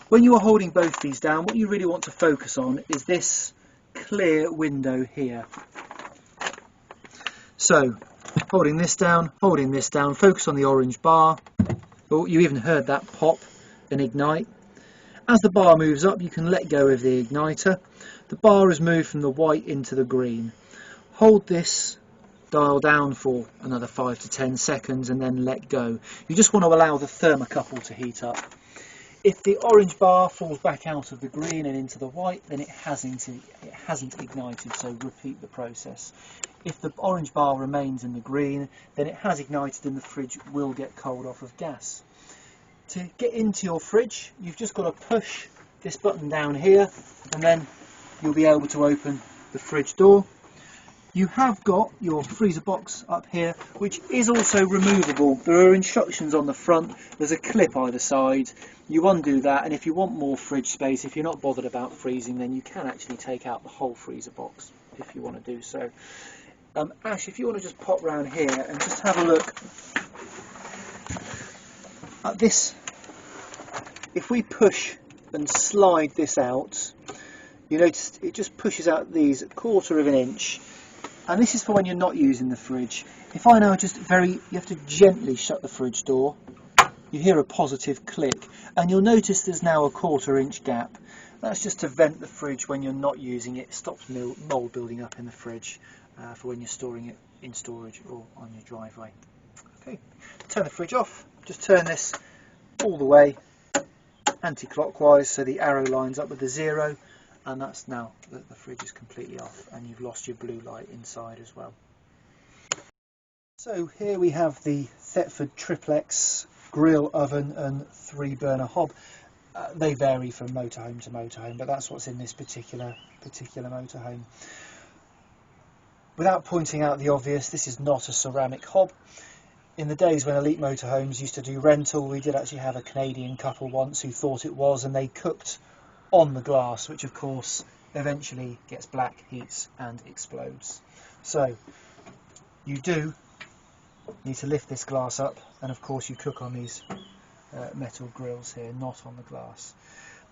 When you are holding both these down, what you really want to focus on is this clear window here. So holding this down, focus on the orange bar. Oh, you even heard that pop and ignite. As the bar moves up, you can let go of the igniter. The bar has moved from the white into the green. Hold this dial down for another 5 to 10 seconds and then let go. You just want to allow the thermocouple to heat up. If the orange bar falls back out of the green and into the white, then it hasn't ignited, so repeat the process. If the orange bar remains in the green, then it has ignited and the fridge will get cold off of gas. To get into your fridge, you've just got to push this button down here, and then you'll be able to open the fridge door. You have got your freezer box up here, which is also removable. There are instructions on the front, there's a clip either side. You undo that, and if you want more fridge space, if you're not bothered about freezing, then you can actually take out the whole freezer box if you want to do so. Ash, if you want to just pop round here and just have a look at this. If we push and slide this out, you notice it just pushes out these 1/4 of an inch. And this is for when you're not using the fridge. If I now you have to gently shut the fridge door, you hear a positive click, and you'll notice there's now a 1/4 inch gap. That's just to vent the fridge when you're not using it. It stops mould building up in the fridge for when you're storing it in storage or on your driveway. Okay, turn the fridge off. Just turn this all the way anti-clockwise so the arrow lines up with the 0, and that's now the fridge is completely off and you've lost your blue light inside as well. So here we have the Thetford triplex grill, oven and 3-burner hob. They vary from motorhome to motorhome, but that's what's in this particular motorhome. Without pointing out the obvious, this is not a ceramic hob. In the days when Elite Motorhomes used to do rental, we did actually have a Canadian couple once who thought it was, and they cooked on the glass, which of course eventually gets black, heats and explodes. So you do need to lift this glass up, and of course you cook on these metal grills here, not on the glass.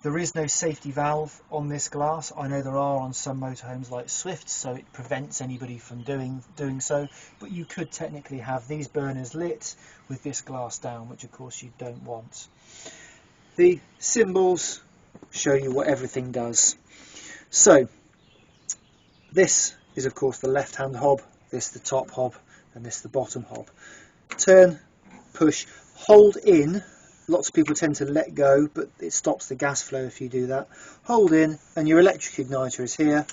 There is no safety valve on this glass. I know there are on some motorhomes like Swift, so it prevents anybody from doing so, but you could technically have these burners lit with this glass down, which of course you don't want. The symbols show you what everything does. So this is of course the left hand hob, this the top hob, and this the bottom hob. Turn, push, hold in. Lots of people tend to let go, but it stops the gas flow if you do that. Hold in, and your electric igniter is here.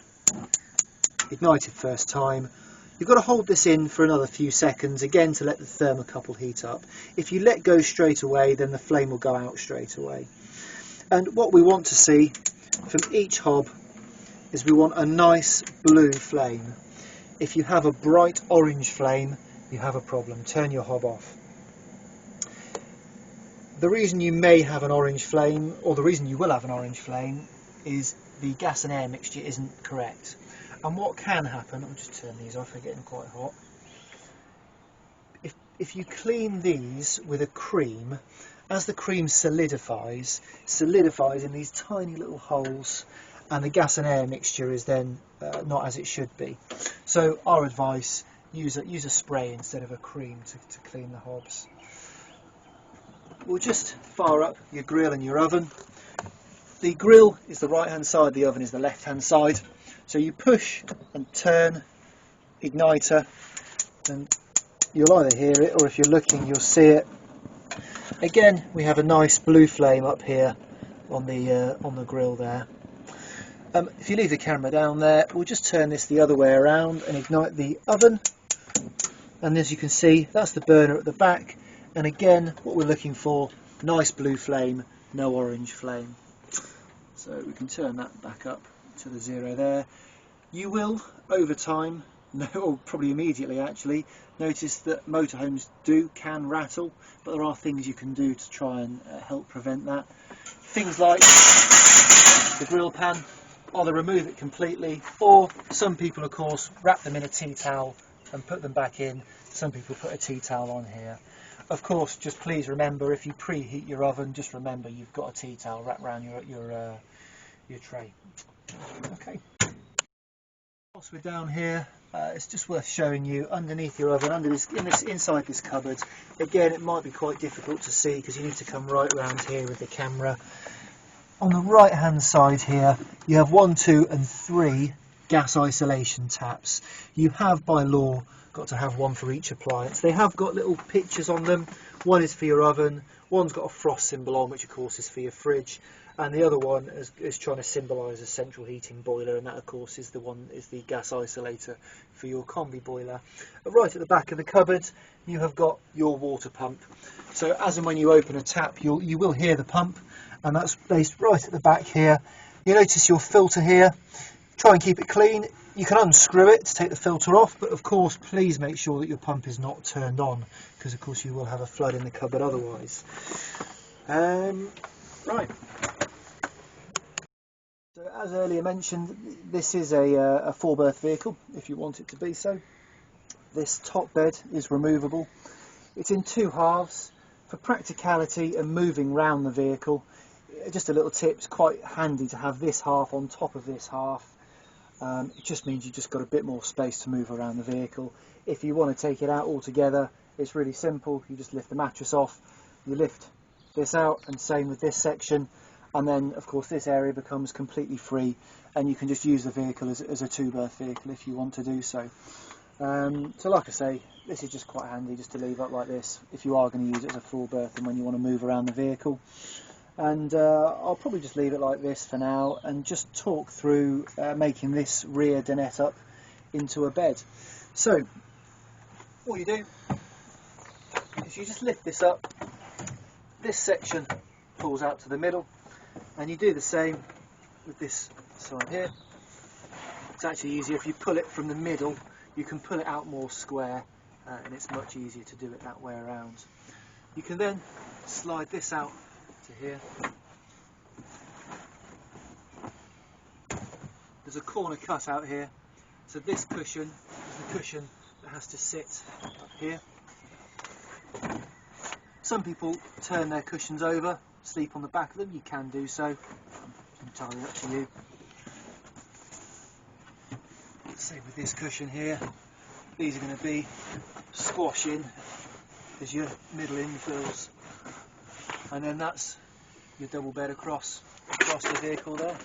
Ignited first time. You've got to hold this in for another few seconds, again to let the thermocouple heat up. If you let go straight away, then the flame will go out straight away. And what we want to see from each hob is we want a nice blue flame. If you have a bright orange flame, you have a problem. Turn your hob off. The reason you may have an orange flame, or the reason you will have an orange flame, is the gas and air mixture isn't correct. And what can happen, I'll just turn these off, they're getting quite hot. If you clean these with a cream, as the cream solidifies in these tiny little holes, and the gas and air mixture is then not as it should be. So our advice, use a spray instead of a cream to clean the hobs. We'll just fire up your grill and your oven. The grill is the right hand side, the oven is the left hand side. So you push and turn igniter, and you'll either hear it, or if you're looking you'll see it. Again, we have a nice blue flame up here on the grill there. If you leave the camera down there, we'll just turn this the other way around and ignite the oven. And as you can see, that's the burner at the back. And again, what we're looking for, nice blue flame, no orange flame. So we can turn that back up to the 0 there. You will, over time, or probably immediately actually, notice that motorhomes can rattle, but there are things you can do to try and help prevent that. Things like the grill pan, either remove it completely, or some people of course wrap them in a tea towel and put them back in. Some people put a tea towel on here. Of course, just please remember, if you preheat your oven, just remember you've got a tea towel wrapped around your tray. Okay. Whilst we're down here, it's just worth showing you underneath your oven, inside this cupboard. Again, it might be quite difficult to see because you need to come right around here with the camera. On the right hand side here, you have 1, 2 and 3 gas isolation taps. You have by law got to have one for each appliance. They have got little pictures on them. One is for your oven, one's got a frost symbol on, which of course is for your fridge, and the other one is trying to symbolise a central heating boiler, and that of course is the gas isolator for your combi boiler. Right at the back of the cupboard you have got your water pump. So as and when you open a tap, you will hear the pump, and that's placed right at the back here. You notice your filter here. Try and keep it clean. You can unscrew it to take the filter off, but of course please make sure that your pump is not turned on, because of course you will have a flood in the cupboard otherwise. Right. So as earlier mentioned, this is a 4-berth vehicle, if you want it to be so. This top bed is removable. It's in 2 halves. For practicality and moving round the vehicle, just a little tip, it's quite handy to have this half on top of this half. It just means you've just got a bit more space to move around the vehicle. If you want to take it out altogether, it's really simple. You just lift the mattress off, you lift this out, and same with this section, and then of course this area becomes completely free, and you can just use the vehicle as a 2-berth vehicle if you want to do so. So like I say, this is just quite handy just to leave up like this if you are going to use it as a full berth and when you want to move around the vehicle. And I'll probably just leave it like this for now and just talk through making this rear dinette up into a bed. So what you do is you just lift this up, this section pulls out to the middle, and you do the same with this side here. It's actually easier if you pull it from the middle, you can pull it out more square, and it's much easier to do it that way around. You can then slide this out to here. There's a corner cut out here, so this cushion is the cushion that has to sit up here. Some people turn their cushions over, sleep on the back of them. You can do so, entirely up to you. Same with this cushion here, these are going to be squashing as your middle infills, and then that's your double bed across the vehicle there.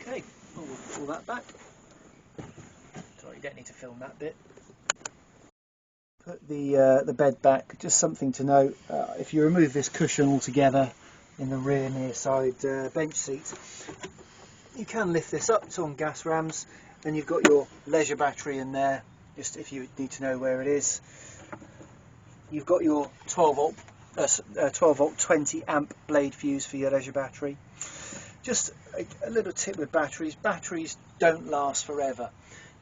Okay, we'll pull that back. Sorry, you don't need to film that bit. Put the bed back. Just something to note, if you remove this cushion altogether in the rear near side bench seat, you can lift this up. It's on gas rams. Then you've got your leisure battery in there, just if you need to know where it is. You've got your 12 volt 20 amp blade fuse for your leisure battery. Just a little tip with batteries: batteries don't last forever.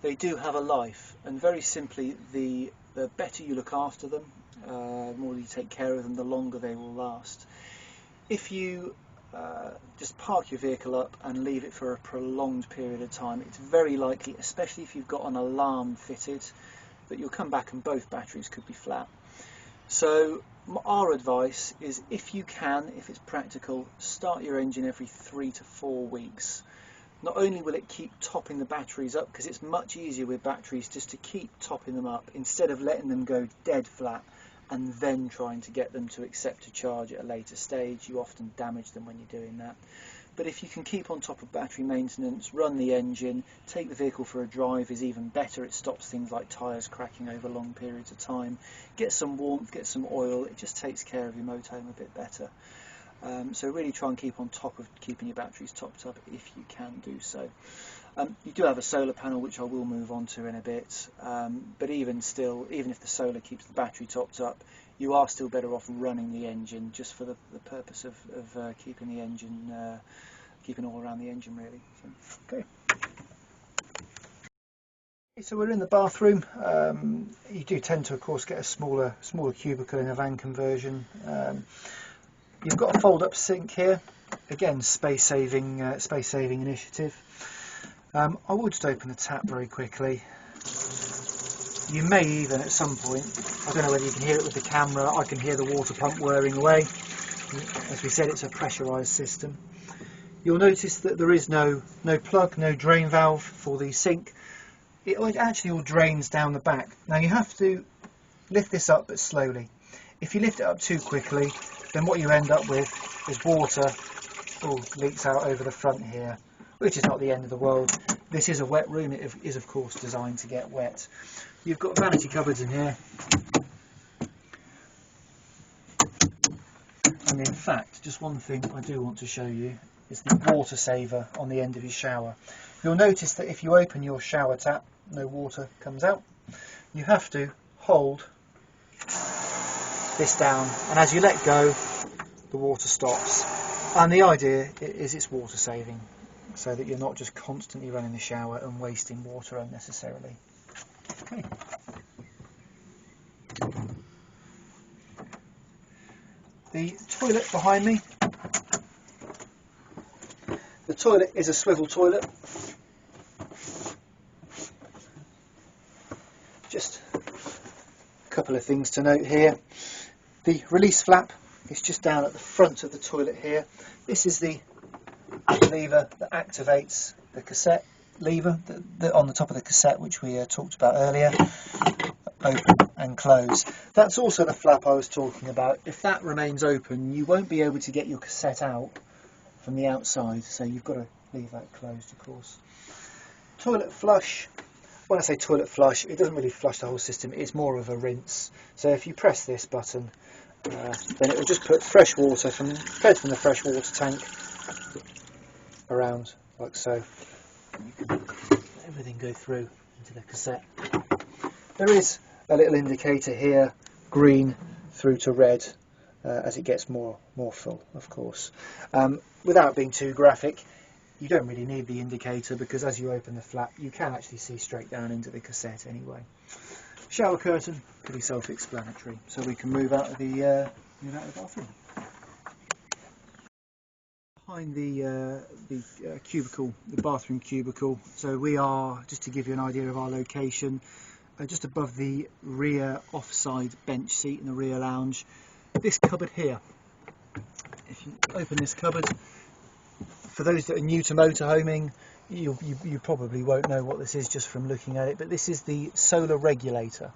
They do have a life, and very simply, the better you look after them, the more you take care of them, the longer they will last. If you just park your vehicle up and leave it for a prolonged period of time, it's very likely, especially if you've got an alarm fitted, that you'll come back and both batteries could be flat. So our advice is, if you can, if it's practical, start your engine every 3 to 4 weeks. Not only will it keep topping the batteries up, because it's much easier with batteries just to keep topping them up instead of letting them go dead flat and then trying to get them to accept a charge at a later stage. You often damage them when you're doing that. But if you can keep on top of battery maintenance, run the engine, take the vehicle for a drive is even better. It stops things like tyres cracking over long periods of time. Get some warmth, get some oil, it just takes care of your motorhome a bit better. So really try and keep on top of keeping your batteries topped up if you can do so. You do have a solar panel, which I will move on to in a bit, but even still, even if the solar keeps the battery topped up, you are still better off running the engine, just for the purpose of keeping the engine, keeping all around the engine really. So, okay. So we're in the bathroom. You do tend to, of course, get a smaller cubicle in a van conversion. You've got a fold-up sink here. Again, space-saving initiative. I will just open the tap very quickly. You may even, at some point, I don't know whether you can hear it with the camera, I can hear the water pump whirring away. As we said, it's a pressurised system. You'll notice that there is no plug, no drain valve for the sink. It actually all drains down the back. Now you have to lift this up, but slowly. If you lift it up too quickly, then what you end up with is water leaks out over the front here, which is not the end of the world. This is a wet room. It is, of course, designed to get wet. You've got vanity cupboards in here, and in fact, just one thing I do want to show you is the water saver on the end of your shower. You'll notice that if you open your shower tap, no water comes out. You have to hold this down, and as you let go, the water stops. And the idea is it's water saving, so that you're not just constantly running the shower and wasting water unnecessarily. Okay. The toilet behind me. The toilet is a swivel toilet. Just a couple of things to note here. The release flap is just down at the front of the toilet here. This is the lever that activates the cassette lever on the top of the cassette, which we talked about earlier. Open and close. That's also the flap I was talking about. If that remains open, you won't be able to get your cassette out from the outside, so you've got to leave that closed, of course. Toilet flush. when I say toilet flush, it doesn't really flush the whole system, it's more of a rinse. So if you press this button, then it will just put fresh water fed from the fresh water tank around, like so. You can let everything go through into the cassette. There is a little indicator here, green through to red, as it gets more full, of course. Without being too graphic, you don't really need the indicator, because as you open the flap you can actually see straight down into the cassette anyway. Shower curtain, pretty self-explanatory, so we can move out of the bathroom. Behind the cubicle, the bathroom cubicle, so we are, just to give you an idea of our location, just above the rear offside bench seat in the rear lounge. This cupboard here, if you open this cupboard, for those that are new to motorhoming, you probably won't know what this is just from looking at it, but this is the solar regulator.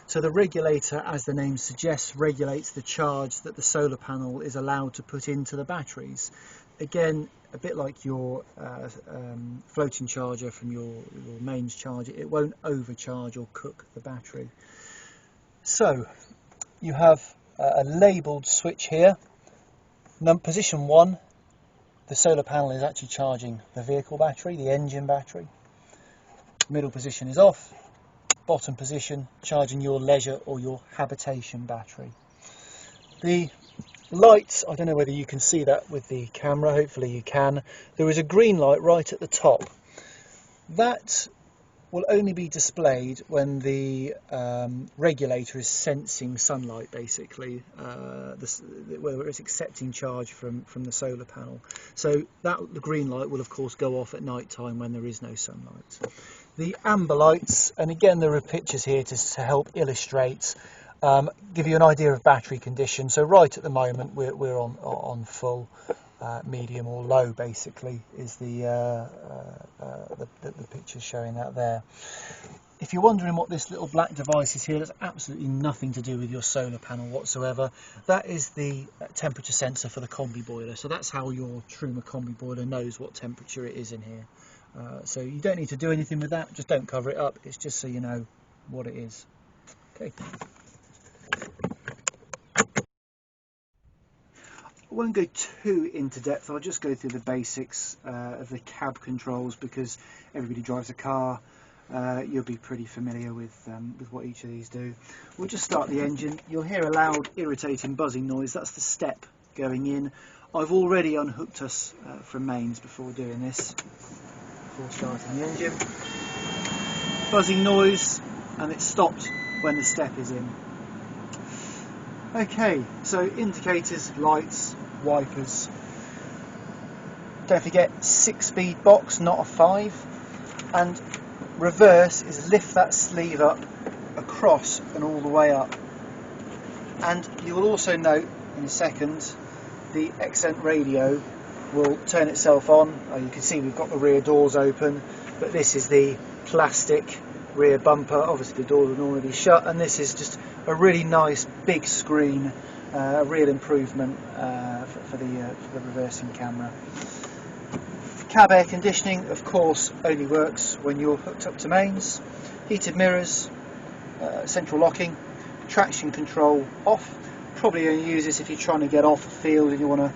So the regulator, as the name suggests, regulates the charge that the solar panel is allowed to put into the batteries. Again, a bit like your floating charger from your mains charger, it won't overcharge or cook the battery. So you have a labelled switch here. Position 1, the solar panel is actually charging the vehicle battery, the engine battery. Middle position is off. Bottom position, charging your leisure or your habitation battery. The lights, I don't know whether you can see that with the camera, hopefully you can. There is a green light right at the top. That will only be displayed when the regulator is sensing sunlight, basically, whether it's accepting charge from the solar panel. So the green light will of course go off at night time when there is no sunlight. The amber lights, and again there are pictures here to help illustrate, give you an idea of battery condition. So right at the moment we're on full, medium or low, basically is the picture showing that there. If you're wondering what this little black device is here, that's absolutely nothing to do with your solar panel whatsoever. That is the temperature sensor for the combi boiler. So that's how your Truma combi boiler knows what temperature it is in here. So you don't need to do anything with that, just don't cover it up, it's just so you know what it is. Okay. I won't go too into depth, I'll just go through the basics of the cab controls, because everybody drives a car. You'll be pretty familiar with what each of these do. We'll just start the engine. You'll hear a loud irritating buzzing noise, that's the step going in. I've already unhooked us from mains before doing this, before starting the engine. Buzzing noise, and it's stopped when the step is in. Okay, so indicators, lights, wipers. Don't forget 6-speed box, not a 5. And reverse is lift that sleeve up, across and all the way up. And you will also note in a second the accent radio will turn itself on. You can see we've got the rear doors open, but this is the plastic rear bumper. Obviously the doors will normally be shut, and this is just a really nice big screen, a real improvement for the reversing camera. Cab air conditioning, of course, only works when you're hooked up to mains. Heated mirrors, central locking, traction control off. Probably only use this if you're trying to get off a field and you want to.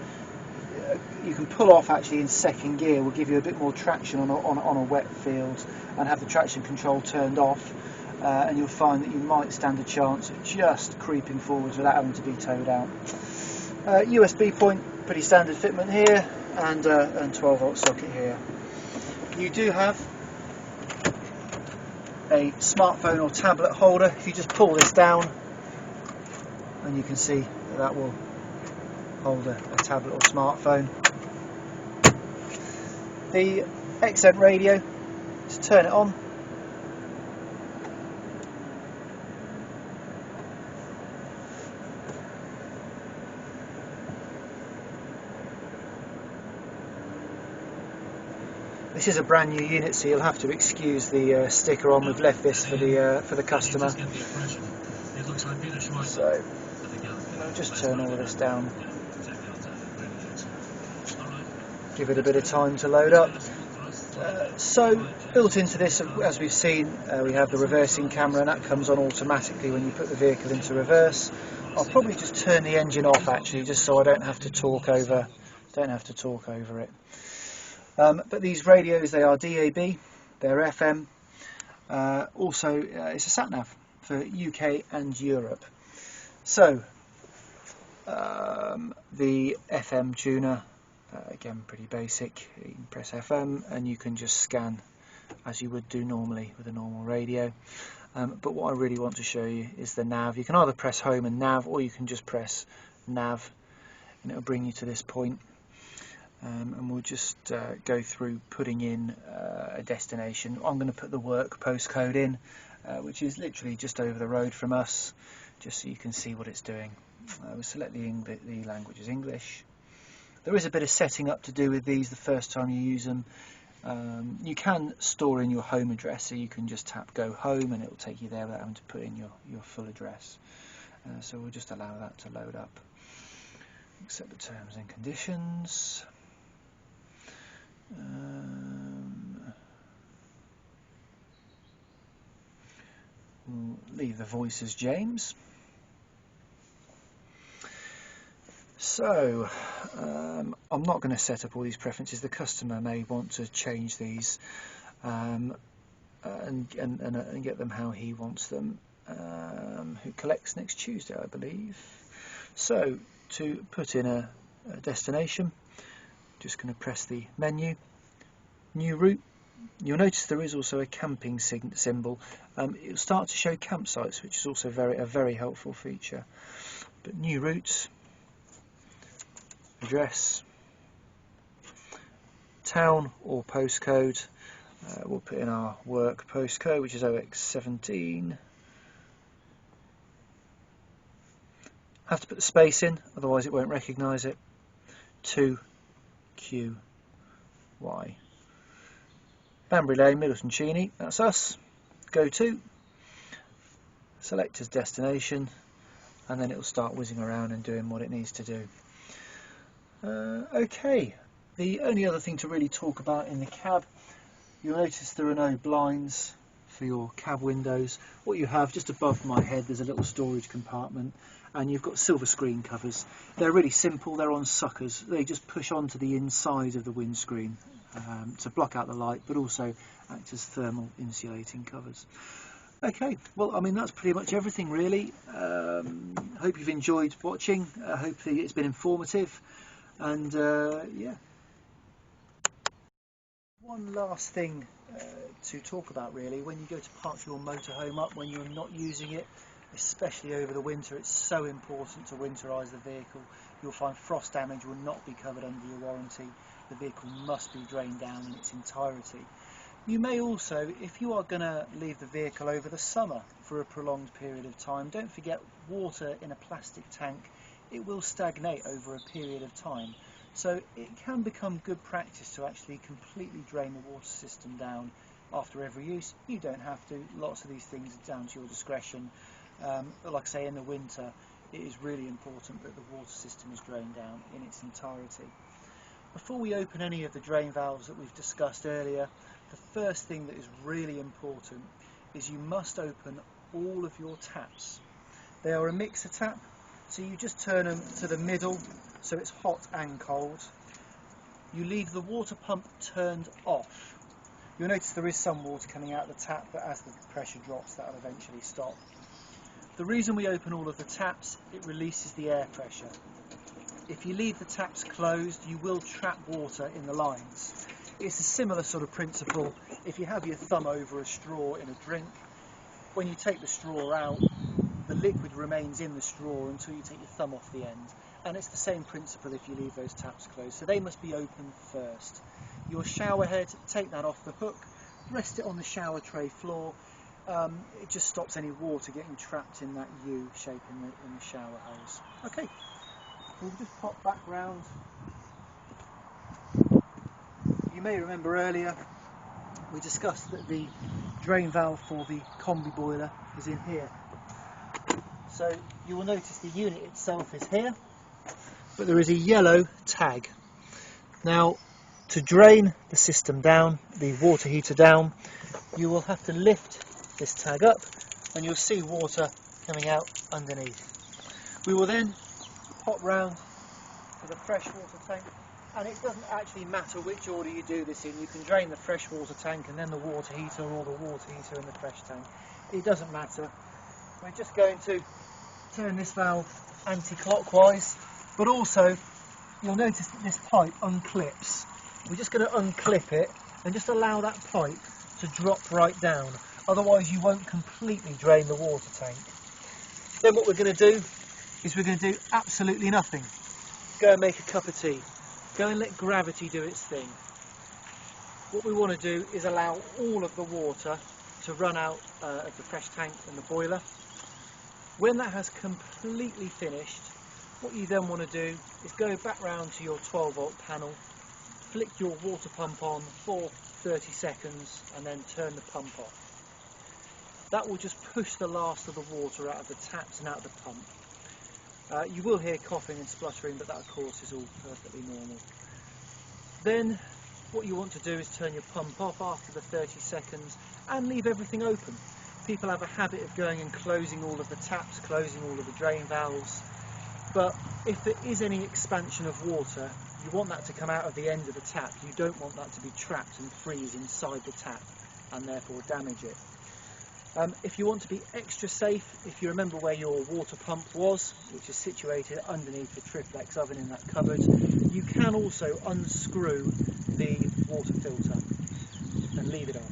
You can pull off actually in second gear, will give you a bit more traction on a wet field, and have the traction control turned off, and you'll find that you might stand a chance of just creeping forwards without having to be towed out. USB point, pretty standard fitment here, and 12-volt socket here. You do have a smartphone or tablet holder. If you just pull this down, and you can see that will hold a tablet or smartphone. The accent radio, just turn it on. This is a brand new unit, so you'll have to excuse the sticker on. We've left this for the customer. So I'll just turn all of this down. Give it a bit of time to load up. So built into this, as we've seen, we have the reversing camera, and that comes on automatically when you put the vehicle into reverse. I'll probably just turn the engine off actually, just so I don't have to talk over it. But these radios, they are DAB, they're FM. Also, it's a sat nav for UK and Europe. So the FM tuner, again pretty basic. You can press FM and you can just scan as you would do normally with a normal radio. But what I really want to show you is the nav. You can either press home and nav, or you can just press nav and it'll bring you to this point. And we'll just go through putting in a destination. I'm going to put the work postcode in, which is literally just over the road from us, just so you can see what it's doing. We'll select the language is English. There is a bit of setting up to do with these the first time you use them. You can store in your home address, so you can just tap go home and it will take you there without having to put in your full address. So we'll just allow that to load up. Accept the terms and conditions. We'll leave the voice as James. So I'm not going to set up all these preferences. The customer may want to change these and get them how he wants them. Who collects next Tuesday, I believe. So to put in a destination, just going to press the menu, new route. You'll notice there is also a camping symbol. It'll start to show campsites, which is also a very helpful feature. But new routes, address, town or postcode. We'll put in our work postcode, which is OX17. Have to put the space in, otherwise it won't recognise it. 2QY. Banbury Lane, Middleton Cheney, that's us. Go to, select as destination, and then it will start whizzing around and doing what it needs to do. Okay, the only other thing to really talk about in the cab, you'll notice there are no blinds for your cab windows. What you have just above my head, there's a little storage compartment, and you've got silver screen covers. They're really simple, they're on suckers. They just push onto the inside of the windscreen to block out the light, but also act as thermal insulating covers. Okay, well, I mean, that's pretty much everything really. Hope you've enjoyed watching. Hopefully it's been informative, and yeah. One last thing to talk about really, when you go to park your motorhome up, when you're not using it, especially over the winter, it's so important to winterise the vehicle. You'll find frost damage will not be covered under your warranty. The vehicle must be drained down in its entirety. You may also, if you are going to leave the vehicle over the summer for a prolonged period of time, don't forget water in a plastic tank, it will stagnate over a period of time. So it can become good practice to actually completely drain the water system down after every use. You don't have to. Lots of these things are down to your discretion. But like I say, in the winter, it is really important that the water system is drained down in its entirety. Before we open any of the drain valves that we've discussed earlier, the first thing that is really important is you must open all of your taps. They are a mixer tap, so you just turn them to the middle so it's hot and cold. You leave the water pump turned off. You'll notice there is some water coming out of the tap, but as the pressure drops, that will eventually stop. The reason we open all of the taps, it releases the air pressure. If you leave the taps closed, you will trap water in the lines. It's a similar sort of principle. If you have your thumb over a straw in a drink, when you take the straw out, the liquid remains in the straw until you take your thumb off the end. And it's the same principle if you leave those taps closed. So they must be open first. Your shower head, take that off the hook, rest it on the shower tray floor. It just stops any water getting trapped in that U shape in the shower hose. Okay. We'll just pop back round. You may remember earlier we discussed that the drain valve for the combi boiler is in here. So you will notice the unit itself is here, but there is a yellow tag. Now To drain the system down, the water heater down, you will have to lift this tag up and you'll see water coming out underneath. We will then hop round to the freshwater tank, and it doesn't actually matter which order you do this in. You can drain the freshwater tank and then the water heater, or the water heater and the fresh tank. It doesn't matter. We're just going to turn this valve anti-clockwise, but also you'll notice that this pipe unclips. We're just going to unclip it and just allow that pipe to drop right down, otherwise you won't completely drain the water tank. Then what we're going to do is we're going to do absolutely nothing. Go and make a cup of tea. Go and let gravity do its thing. What we want to do is allow all of the water to run out of the fresh tank and the boiler. When that has completely finished, what you then want to do is go back round to your 12-volt panel, flick your water pump on for 30 seconds and then turn the pump off. That will just push the last of the water out of the taps and out of the pump. You will hear coughing and spluttering, but that of course is all perfectly normal. Then what you want to do is turn your pump off after the 30 seconds and leave everything open. People have a habit of going and closing all of the taps, closing all of the drain valves, but if there is any expansion of water, you want that to come out of the end of the tap. You don't want that to be trapped and freeze inside the tap and therefore damage it. If you want to be extra safe, if you remember where your water pump was, which is situated underneath the triplex oven in that cupboard, you can also unscrew the water filter and leave it on.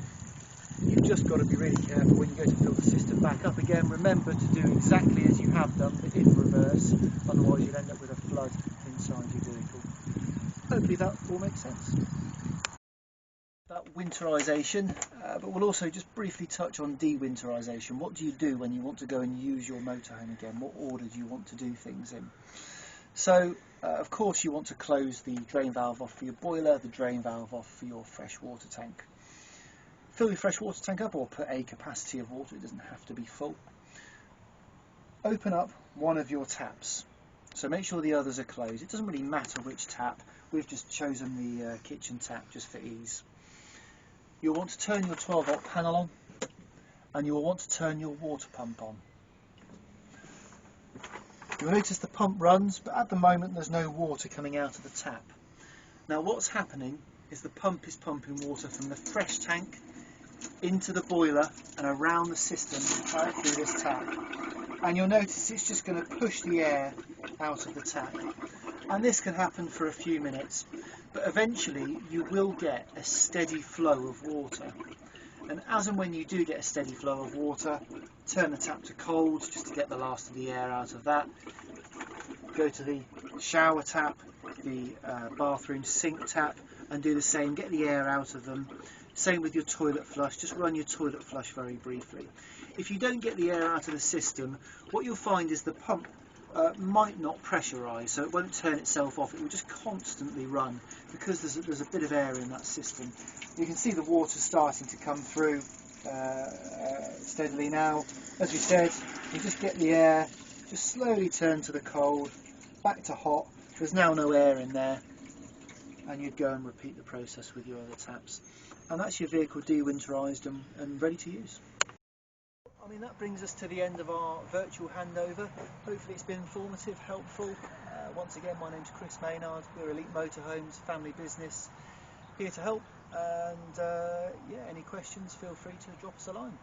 You've just got to be really careful when you go to fill the system back up again. Remember to do exactly as you have done, but in reverse, otherwise you'll end up with a flood inside your vehicle. Hopefully that all makes sense. About winterisation, but we'll also just briefly touch on de-winterisation. What do you do when you want to go and use your motorhome again? What order do you want to do things in? So, of course you want to close the drain valve off for your boiler, the drain valve off for your fresh water tank. Fill your fresh water tank up or put a capacity of water, it doesn't have to be full. Open up one of your taps, so make sure the others are closed. It doesn't really matter which tap, we've just chosen the kitchen tap just for ease. You'll want to turn your 12-volt panel on and you will want to turn your water pump on. You'll notice the pump runs, but at the moment there's no water coming out of the tap. Now what's happening is the pump is pumping water from the fresh tank into the boiler and around the system right through this tap. And you'll notice it's just going to push the air out of the tap. And this can happen for a few minutes, but eventually you will get a steady flow of water. And as and when you do get a steady flow of water, turn the tap to cold just to get the last of the air out of that. Go to the shower tap, the bathroom sink tap, and do the same, get the air out of them. Same with your toilet flush, just run your toilet flush very briefly. If you don't get the air out of the system, what you'll find is the pump might not pressurise, so it won't turn itself off, it will just constantly run because there's a bit of air in that system. You can see the water starting to come through steadily now. As we said, you just get the air, just slowly turn to the cold, back to hot. There's now no air in there, and you'd go and repeat the process with your other taps. And that's your vehicle de-winterised and ready to use. I mean, that brings us to the end of our virtual handover. Hopefully it's been informative, helpful. Once again, my name's Chris Maynard. We're Elite Motorhomes, family business, here to help. And yeah, any questions, feel free to drop us a line.